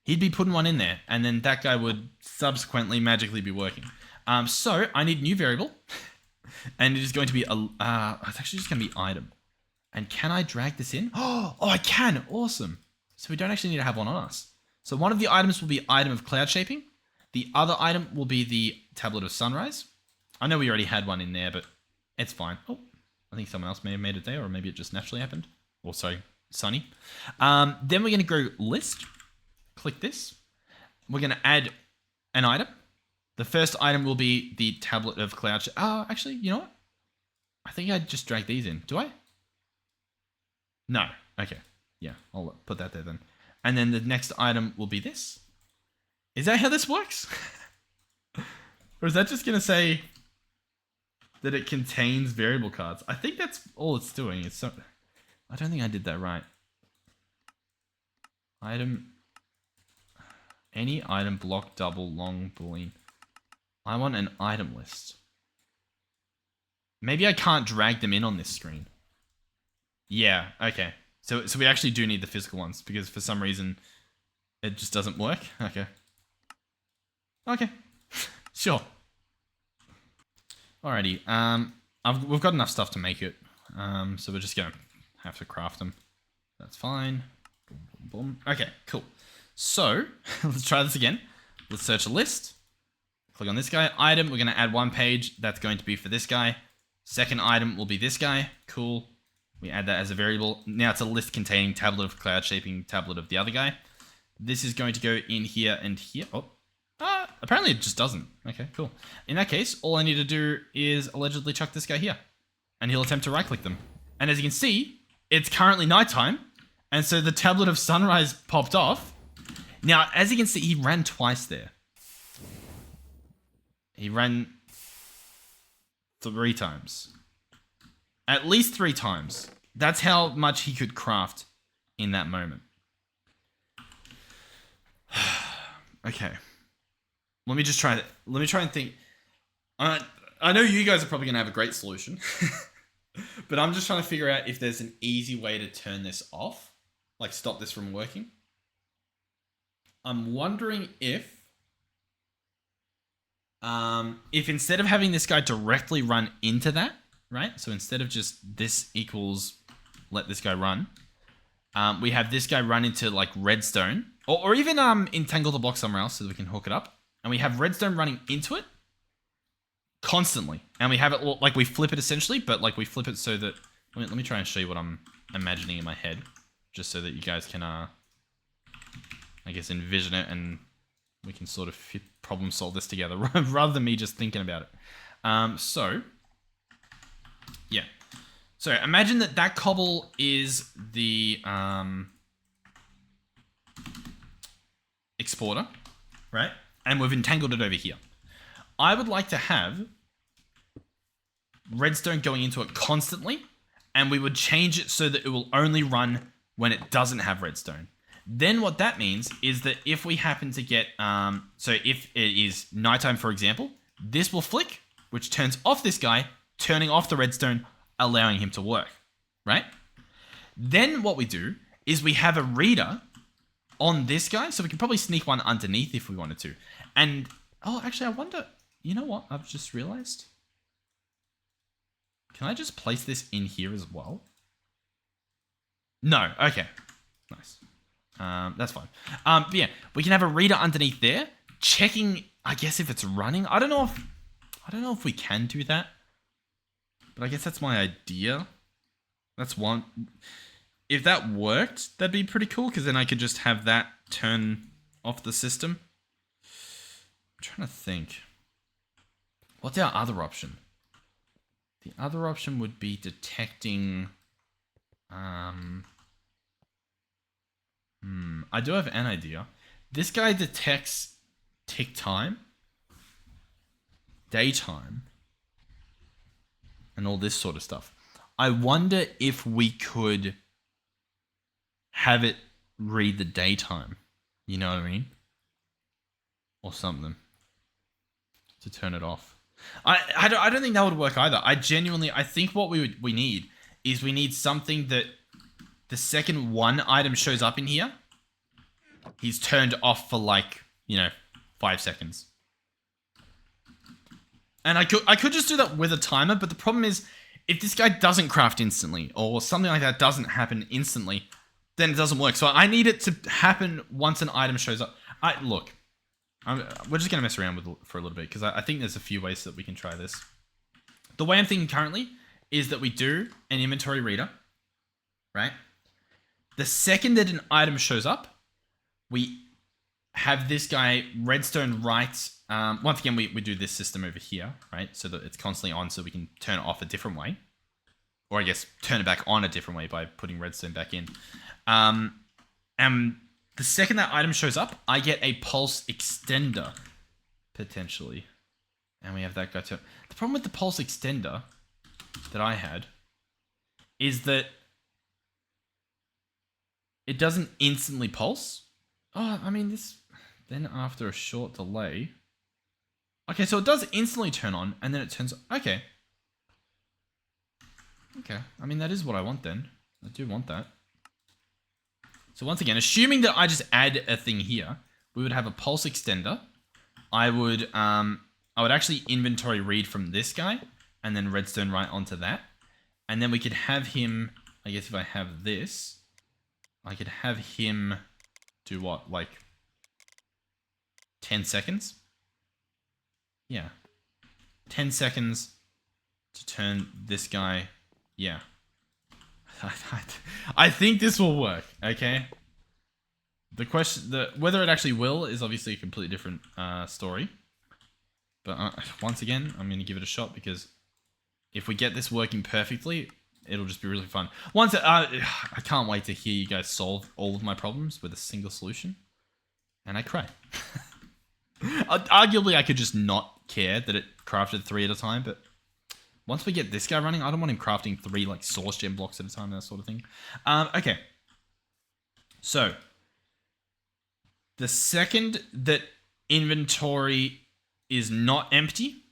he'd be putting one in there, and then that guy would subsequently magically be working. So I need a new variable, and it is going to be it's actually just going to be item. And can I drag this in? Oh, I can. Awesome. So we don't actually need to have one on us. So one of the items will be item of cloud shaping. The other item will be the tablet of sunrise. I know we already had one in there, but it's fine. Oh, I think someone else may have made it there, or maybe it just naturally happened. Or sorry, sunny. Then we're going to go list. Click this. We're going to add an item. The first item will be the tablet of cloud. Actually, you know what? I think I just dragged these in. Do I? No. Okay. Yeah, I'll put that there then. And then the next item will be this. Is that how this works? Or is that just going to say that it contains variable cards? I think that's all it's doing. I don't think I did that right. Item. Any item, block, double, long, boolean. I want an item list. Maybe I can't drag them in on this screen. Yeah, okay. So we actually do need the physical ones because for some reason it just doesn't work. Okay. Okay. Sure. Alrighty. We've got enough stuff to make it. So we're just gonna have to craft them. That's fine. Boom, boom, boom. Okay, cool. So let's try this again. Let's search a list. Click on this guy. Item. We're gonna add one page. That's going to be for this guy. Second item will be this guy. Cool. We add that as a variable. Now it's a list containing tablet of cloud shaping, tablet of the other guy. This is going to go in here and here. Oh, apparently it just doesn't. Okay, cool. In that case, all I need to do is allegedly chuck this guy here. And he'll attempt to right-click them. And as you can see, it's currently nighttime. And so the tablet of sunrise popped off. Now, as you can see, he ran twice there. He ran 3 times. At least 3 times. That's how much he could craft in that moment. Okay. Let me try and think. I know you guys are probably going to have a great solution. But I'm just trying to figure out if there's an easy way to turn this off. Like stop this from working. I'm wondering if instead of having this guy directly run into that, right? So instead of just this equals let this guy run, we have this guy run into like redstone or even entangle the block somewhere else so that we can hook it up. And we have redstone running into it constantly. And we have it like we flip it essentially, but like we flip it so that let me try and show you what I'm imagining in my head just so that you guys can I guess envision it and we can sort of problem solve this together rather than me just thinking about it. So yeah. So imagine that cobble is the exporter, right? And we've entangled it over here. I would like to have redstone going into it constantly, and we would change it so that it will only run when it doesn't have redstone. Then what that means is that if we happen to get, so if it is nighttime, for example, this will flick, which turns off this guy, turning off the redstone, allowing him to work, right? Then what we do is we have a reader on this guy, so we can probably sneak one underneath if we wanted to. And, oh, actually, I wonder, you know what I've just realized? Can I just place this in here as well? No, okay, nice. That's fine. But yeah, we can have a reader underneath there, checking, I guess, if it's running. I don't know if we can do that, but I guess that's my idea. That's one. If that worked, that'd be pretty cool, because then I could just have that turn off the system. I'm trying to think. What's our other option? The other option would be detecting... I do have an idea. This guy detects tick time, daytime, and all this sort of stuff. I wonder if we could have it read the daytime. You know what I mean? Or something. To turn it off. I don't think that would work either. I think what we need is we need something that the second one item shows up in here, he's turned off for like, 5 seconds. And I could just do that with a timer, but the problem is if this guy doesn't craft instantly or something like that doesn't happen instantly, then it doesn't work. So I need it to happen once an item shows up. Look, we're just going to mess around with it for a little bit because I think there's a few ways that we can try this. The way I'm thinking currently is that we do an inventory reader, right? The second that an item shows up, we have this guy redstone right. Once again, we do this system over here, right? So that it's constantly on so we can turn it off a different way. Or I guess turn it back on a different way by putting redstone back in. And the second that item shows up, I get a pulse extender, potentially. And we have that guy too. The problem with the pulse extender that I had is that it doesn't instantly pulse. Oh, I mean, this... Then after a short delay... Okay, so it does instantly turn on, and then it turns... Okay. Okay. I mean, that is what I want then. I do want that. So once again, assuming that I just add a thing here, we would have a pulse extender. I would actually inventory read from this guy and then redstone right onto that. And then we could have him, I guess if I have this, I could have him do what? Like 10 seconds? Yeah. 10 seconds to turn this guy. Yeah. I think this will work, okay? The question, whether it actually will is obviously a completely different story. But once again, I'm going to give it a shot because if we get this working perfectly, it'll just be really fun. I can't wait to hear you guys solve all of my problems with a single solution. And I cry. Arguably, I could just not care that it crafted 3 at a time, but once we get this guy running, I don't want him crafting 3 like source gem blocks at a time, that sort of thing. Okay. So, the second that inventory is not empty,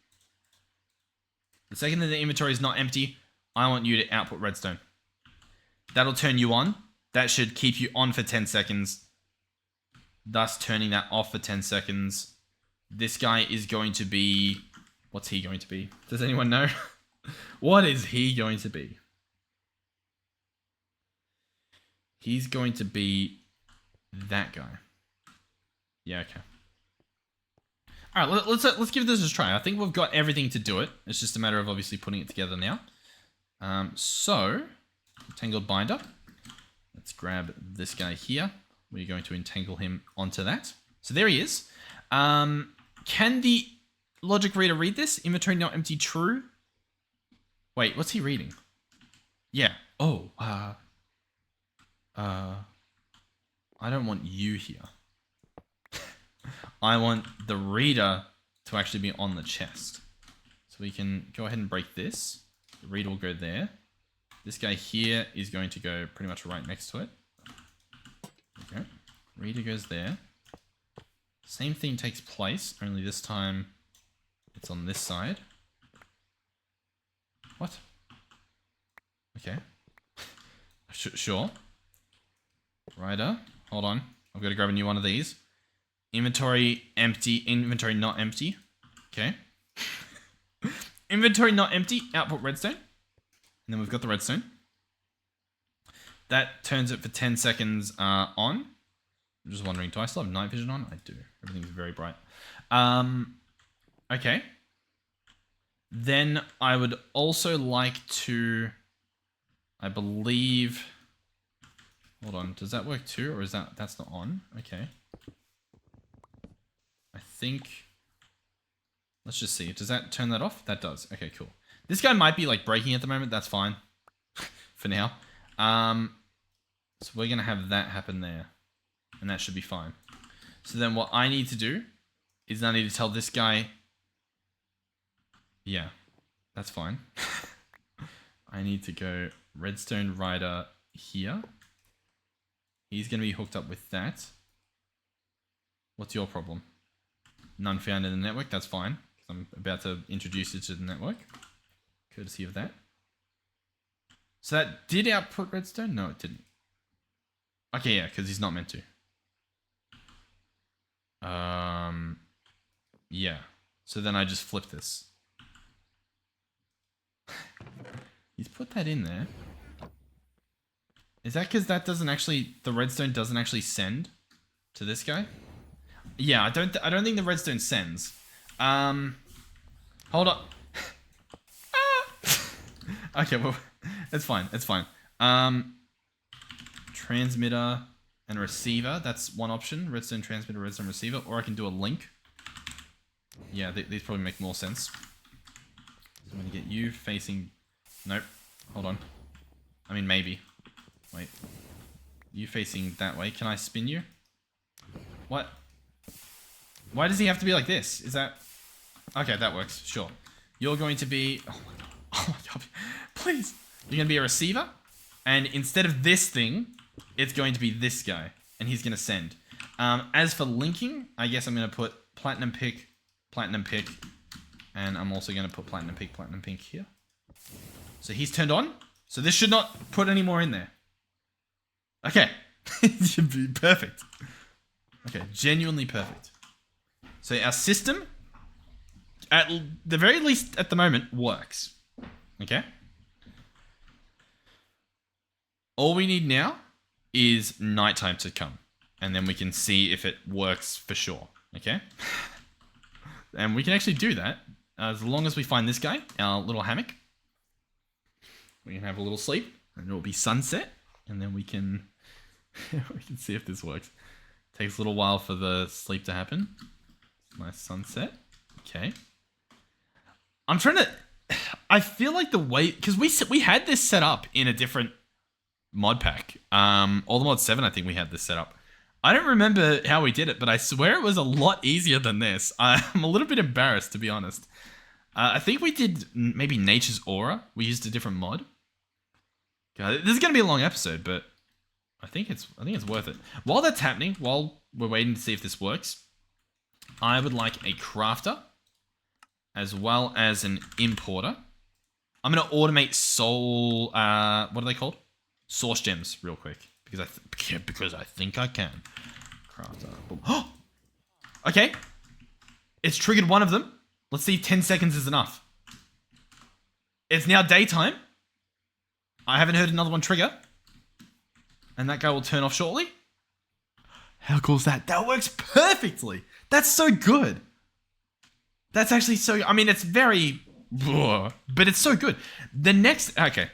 I want you to output redstone. That'll turn you on. That should keep you on for 10 seconds, thus turning that off for 10 seconds. This guy is going to be... What's he going to be? Does anyone know? What is he going to be? He's going to be that guy. Yeah, okay. All right, let's give this a try. I think we've got everything to do it. It's just a matter of obviously putting it together now. So, entangled binder. Let's grab this guy here. We're going to entangle him onto that. So there he is. Can the logic reader read this? Inventory not empty, true. Wait, what's he reading? Yeah. Oh, I don't want you here. I want the reader to actually be on the chest. So we can go ahead and break this. The reader will go there. This guy here is going to go pretty much right next to it. Okay. Reader goes there. Same thing takes place, only this time it's on this side. What? Okay. Sure. Rider. Hold on. I've got to grab a new one of these. Inventory empty. Inventory not empty. Okay. Inventory not empty. Output redstone. And then we've got the redstone. That turns it for 10 seconds on. I'm just wondering, do I still have night vision on? I do. Everything's very bright. Okay. Then I would also like to, I believe, hold on, does that work too? Or is that's not on? Okay. I think, let's just see. Does that turn that off? That does. Okay, cool. This guy might be like breaking at the moment. That's fine for now. So we're going to have that happen there. And that should be fine. So then what I need to do is I need to tell this guy, yeah, that's fine. I need to go redstone rider here. He's going to be hooked up with that. What's your problem? None found in the network. That's fine. I'm about to introduce you to the network. Courtesy of that. So that did output redstone? No, it didn't. Okay, yeah, because he's not meant to. Yeah. So then I just flip this. He's put that in there. Is that because that doesn't actually, the redstone doesn't actually send to this guy? Yeah, I don't think the redstone sends. Hold on. Okay, well, that's fine. That's fine. Transmitter and receiver. That's one option. Redstone transmitter, redstone receiver. Or I can do a link. Yeah, these probably make more sense. So I'm going to get you facing... Nope. Hold on. I mean, maybe. Wait. You facing that way. Can I spin you? What? Why does he have to be like this? Is that... Okay, that works. Sure. You're going to be... Oh my god. Oh my god. Please. You're going to be a receiver. And instead of this thing, it's going to be this guy. And he's going to send. As for linking, I guess I'm going to put platinum pick, and I'm also going to put platinum pink here. So he's turned on. So this should not put any more in there. Okay, You'd be perfect. Okay, genuinely perfect. So our system, at the very least at the moment, works. Okay? All we need now is nighttime to come. And then we can see if it works for sure. Okay? And we can actually do that as long as we find this guy, our little hammock. We can have a little sleep, and it will be sunset, and then we can we can see if this works. Takes a little while for the sleep to happen. Nice sunset. Okay. I'm trying to. I feel like the way, because we had this set up in a different mod pack. All the mod 7, I think we had this set up. I don't remember how we did it, but I swear it was a lot easier than this. I'm a little bit embarrassed, to be honest. I think we did maybe Nature's Aura. We used a different mod. God, this is going to be a long episode, but I think it's worth it. While that's happening, while we're waiting to see if this works, I would like a crafter as well as an importer. I'm going to automate soul, what are they called? Source gems real quick because I think I can. Crafter. Boom. Okay. It's triggered one of them. Let's see if 10 seconds is enough. It's now daytime. I haven't heard another one trigger. And that guy will turn off shortly. How cool is that? That works perfectly. That's so good. That's actually so... I mean, it's very... But it's so good. The next... Okay.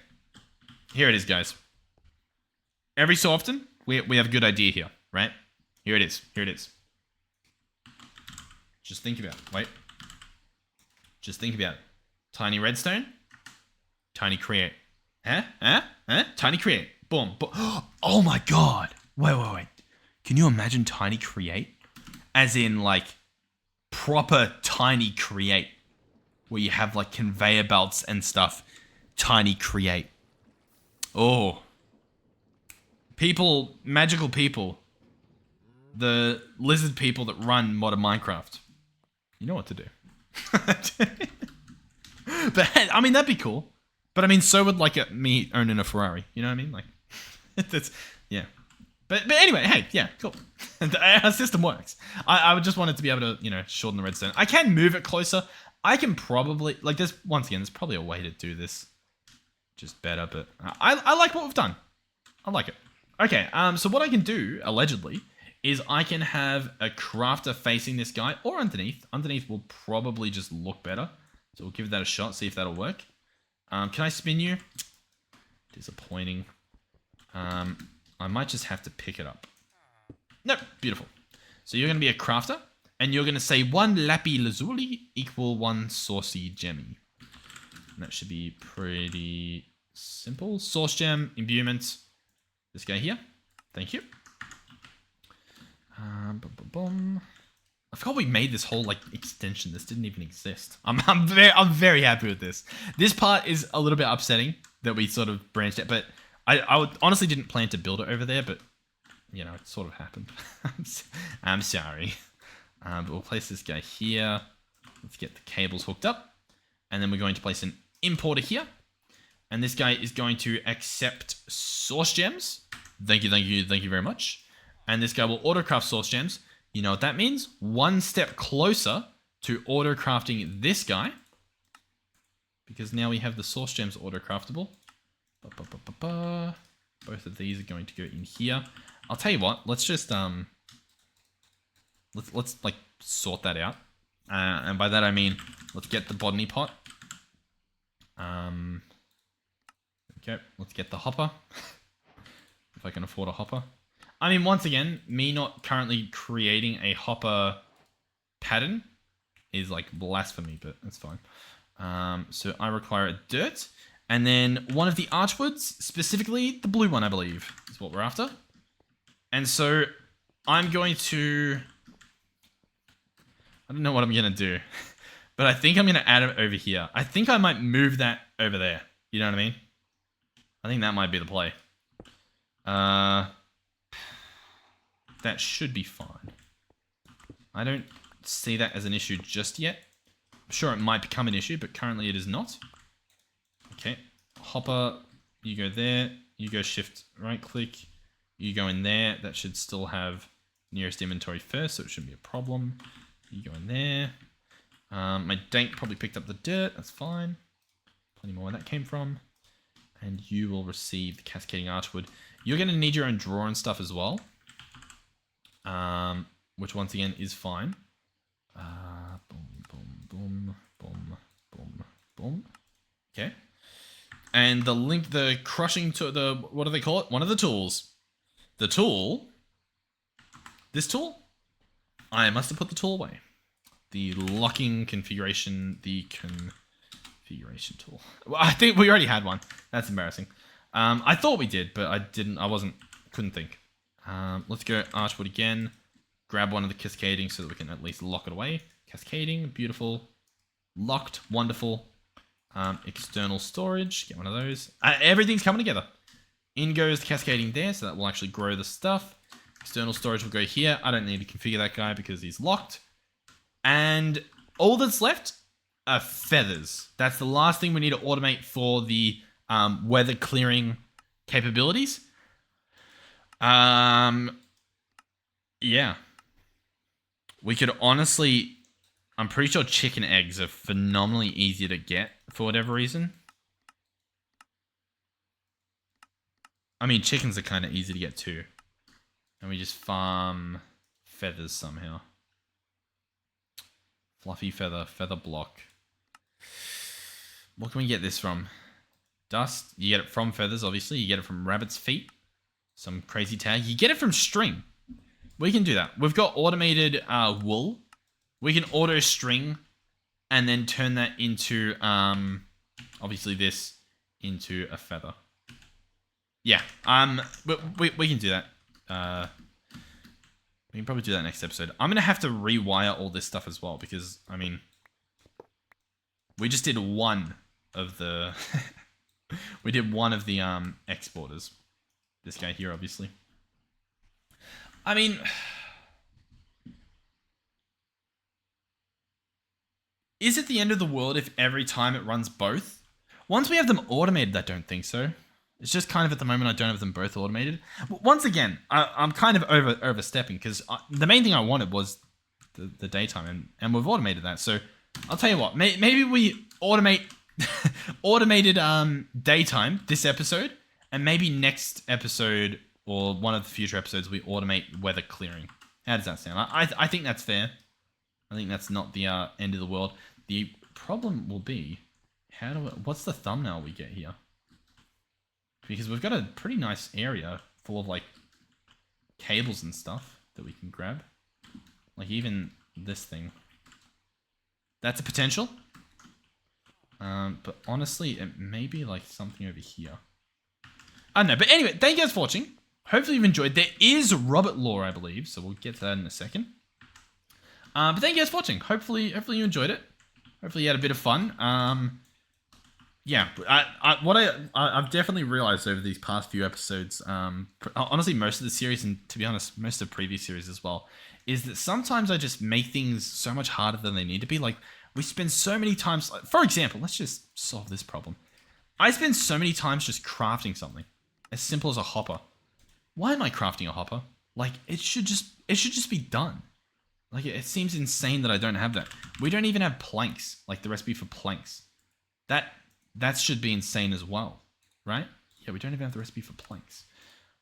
Here it is, guys. Every so often, we have a good idea here, right? Here it is. Here it is. Just think about it. Wait. Just think about it. Tiny redstone. Tiny create. Huh? Tiny create. Boom. Oh my god. Wait. Can you imagine tiny create? As in, like, proper tiny create. Where you have, like, conveyor belts and stuff. Tiny create. Oh. People, magical people. The lizard people that run modern Minecraft. You know what to do. But, I mean, that'd be cool. But, I mean, so would, like, me owning a Ferrari. You know what I mean? Like, that's, yeah. But anyway, hey, yeah, cool. Our system works. I would just want it to be able to, you know, shorten the redstone. I can move it closer. I can probably, like, there's probably a way to do this just better, but I like what we've done. I like it. Okay, so what I can do, allegedly, is I can have a crafter facing this guy, or underneath. Underneath will probably just look better. So we'll give that a shot, see if that'll work. Can I spin you? Disappointing. I might just have to pick it up. Nope, beautiful. So you're going to be a crafter, and you're going to say 1 lapi lazuli equal 1 saucy gemmy. And that should be pretty simple. Source gem, imbuement. This guy here. Thank you. I forgot we made this whole, like, extension. This didn't even exist. I'm very happy with this. This part is a little bit upsetting that we sort of branched it, but I honestly didn't plan to build it over there, but, you know, it sort of happened. I'm sorry. But we'll place this guy here. Let's get the cables hooked up. And then we're going to place an importer here. And this guy is going to accept source gems. Thank you very much. And this guy will autocraft source gems. You know what that means? One step closer to auto-crafting this guy. Because now we have the source gems auto-craftable. Both of these are going to go in here. I'll tell you what, let's just let's like sort that out. And by that I mean let's get the botany pot. Okay, let's get the hopper. If I can afford a hopper. I mean, once again, me not currently creating a hopper pattern is like blasphemy, but that's fine. So I require a dirt. And then one of the archwoods, specifically the blue one, I believe, is what we're after. And so I'm going to... I don't know what I'm going to do. But I think I'm going to add it over here. I think I might move that over there. You know what I mean? I think that might be the play. That should be fine. I don't see that as an issue just yet. I'm sure it might become an issue, but currently it is not. Okay. Hopper, you go there. You go shift right click. You go in there. That should still have nearest inventory first, so it shouldn't be a problem. You go in there. My dank probably picked up the dirt. That's fine. Plenty more where that came from. And you will receive the cascading archwood. You're going to need your own drawer and stuff as well. Which once again is fine. Boom, boom, boom, boom, boom, boom. Okay. And the crushing to the, what do they call it? One of the tools. The tool. This tool? I must have put the tool away. The locking configuration, the configuration tool. Well, I think we already had one. That's embarrassing. I thought we did, but I didn't. Couldn't think. Let's go archwood again. Grab one of the cascading so that we can at least lock it away. Cascading, beautiful. Locked, wonderful. External storage, get one of those. Everything's coming together. In goes the cascading there, so that will actually grow the stuff. External storage will go here. I don't need to configure that guy because he's locked. And all that's left are feathers. That's the last thing we need to automate for the weather clearing capabilities. Yeah. We could honestly... I'm pretty sure chicken eggs are phenomenally easier to get for whatever reason. I mean, chickens are kind of easy to get too. And we just farm feathers somehow. Fluffy feather, feather block. What can we get this from? Dust. You get it from feathers, obviously. You get it from rabbit's feet. Some crazy tag. You get it from string. We can do that. We've got automated wool. We can auto string and then turn that into, obviously this into a feather. Yeah, we can do that. We can probably do that next episode. I'm going to have to rewire all this stuff as well because, I mean, we just did one of the, we did one of the exporters. This guy here, obviously. I mean... Is it the end of the world if every time it runs both? Once we have them automated, I don't think so. It's just kind of at the moment I don't have them both automated. Once again, I'm kind of overstepping because the main thing I wanted was the daytime, and we've automated that. So I'll tell you what, maybe we automate automated daytime this episode, and maybe next episode or one of the future episodes we automate weather clearing. How does that sound? I think that's fair. I think that's not the end of the world. The problem will be, what's the thumbnail we get here? Because we've got a pretty nice area full of like cables and stuff that we can grab. Like even this thing. That's a potential. But honestly, it may be like something over here. I don't know. But anyway, thank you guys for watching. Hopefully you've enjoyed. There is Robert lore, I believe. So we'll get to that in a second. But thank you guys for watching. Hopefully you enjoyed it. Hopefully you had a bit of fun. Yeah, I've definitely realized over these past few episodes, honestly most of the series, and to be honest, most of previous series as well, is that sometimes I just make things so much harder than they need to be. Like, we spend so many times, for example, let's just solve this problem. I spend so many times just crafting something as simple as a hopper. Why am I crafting a hopper? Like, it should just be done. Like, it seems insane that I don't have that. We don't even have planks, like the recipe for planks. That should be insane as well, right? Yeah, we don't even have the recipe for planks.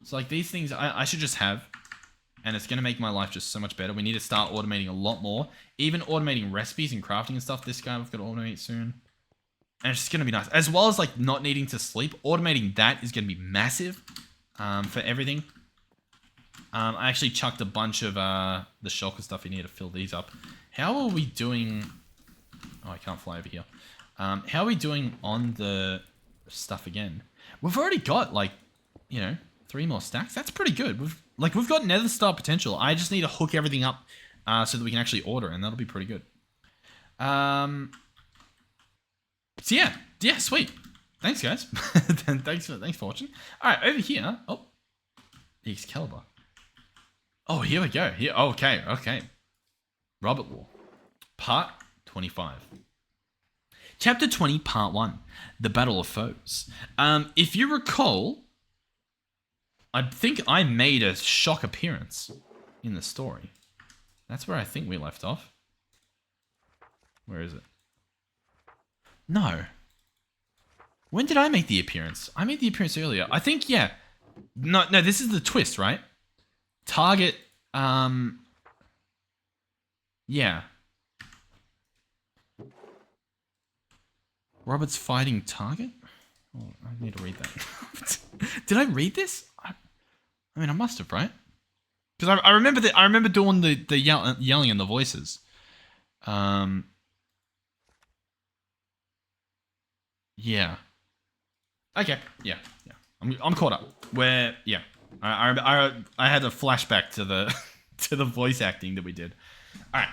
So, like, these things I should just have, and it's going to make my life just so much better. We need to start automating a lot more. Even automating recipes and crafting and stuff. This guy we've got to automate soon. And it's just going to be nice. As well as, like, not needing to sleep. Automating that is going to be massive for everything. I actually chucked a bunch of the shulker stuff in here to fill these up. How are we doing... Oh, I can't fly over here. How are we doing on the stuff again? We've already got, like, 3 more stacks. That's pretty good. We've got nether star potential. I just need to hook everything up so that we can actually order, and that'll be pretty good. So yeah, sweet. Thanks, guys. thanks for watching. All right, over here. Oh, the Excalibur. Oh, here we go. Here, okay. Robert Law, Part 25. Chapter 20, Part 1. The Battle of Foes. If you recall, I think I made a shock appearance in the story. That's where I think we left off. Where is it? No. When did I make the appearance? I made the appearance earlier. I think, yeah. No, this is the twist, right? Target, yeah. Robert's fighting Target? Oh, I need to read that. Did I read this? I mean, I must have, right? Because I remember that. I remember doing the yelling and the voices. Yeah. Okay. Yeah. I'm caught up. Where? Yeah. I had a flashback to the to the voice acting that we did. All right.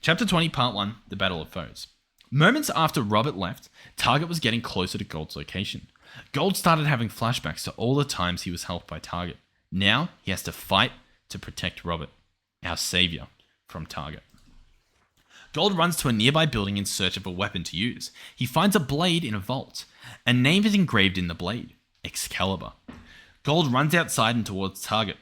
Chapter 20, Part 1, The Battle of Foes. Moments after Robert left, Target was getting closer to Gold's location. Gold started having flashbacks to all the times he was helped by Target. Now he has to fight to protect Robert, our savior, from Target. Gold runs to a nearby building in search of a weapon to use. He finds a blade in a vault. A name is engraved in the blade, Excalibur. Gold runs outside and towards Target.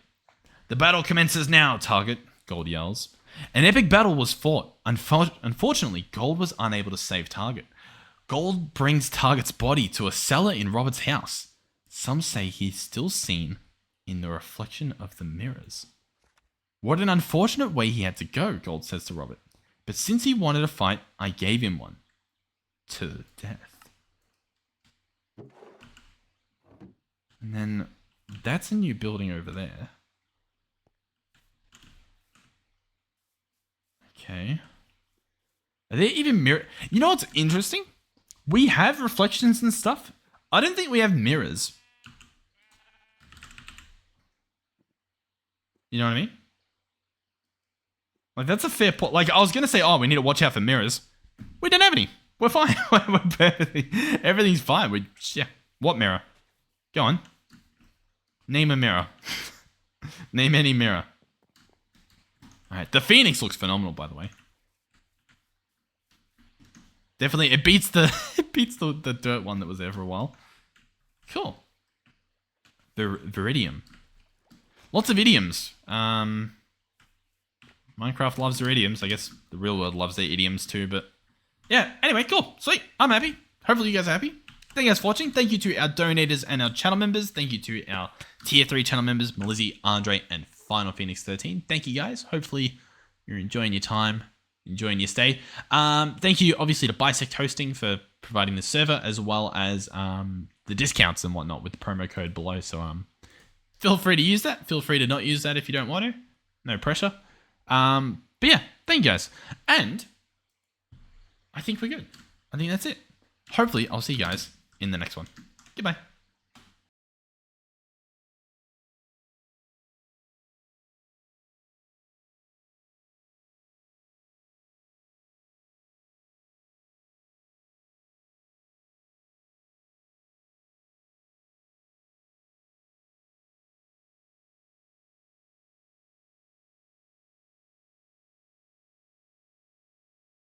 The battle commences now, Target, Gold yells. An epic battle was fought. Unfortunately, Gold was unable to save Target. Gold brings Target's body to a cellar in Robert's house. Some say he's still seen in the reflection of the mirrors. What an unfortunate way he had to go, Gold says to Robert. But since he wanted a fight, I gave him one. To the death. And then that's a new building over there. Okay. Are there even mirrors? You know what's interesting? We have reflections and stuff. I don't think we have mirrors. You know what I mean? Like, that's a fair point. Like, I was going to say, oh, we need to watch out for mirrors. We don't have any. We're fine. We're perfectly, everything's fine. Yeah. What mirror? Go on. Name a mirror. Name any mirror. Alright, the Phoenix looks phenomenal, by the way. Definitely, it beats the the dirt one that was there for a while. Cool. Viridium. Lots of idioms. Minecraft loves their idioms. I guess the real world loves their idioms too, but yeah, anyway, cool. Sweet. I'm happy. Hopefully you guys are happy. Thank you guys for watching. Thank you to our donators and our channel members. Thank you to our tier 3 channel members, Melizzi, Andre, and Final Phoenix 13. Thank you guys. Hopefully you're enjoying your time, enjoying your stay. Thank you obviously to Bisect Hosting for providing the server, as well as the discounts and whatnot with the promo code below. So feel free to use that. Feel free to not use that if you don't want to. No pressure. But yeah, thank you guys. And I think we're good. I think that's it. Hopefully I'll see you guys in the next one. Goodbye.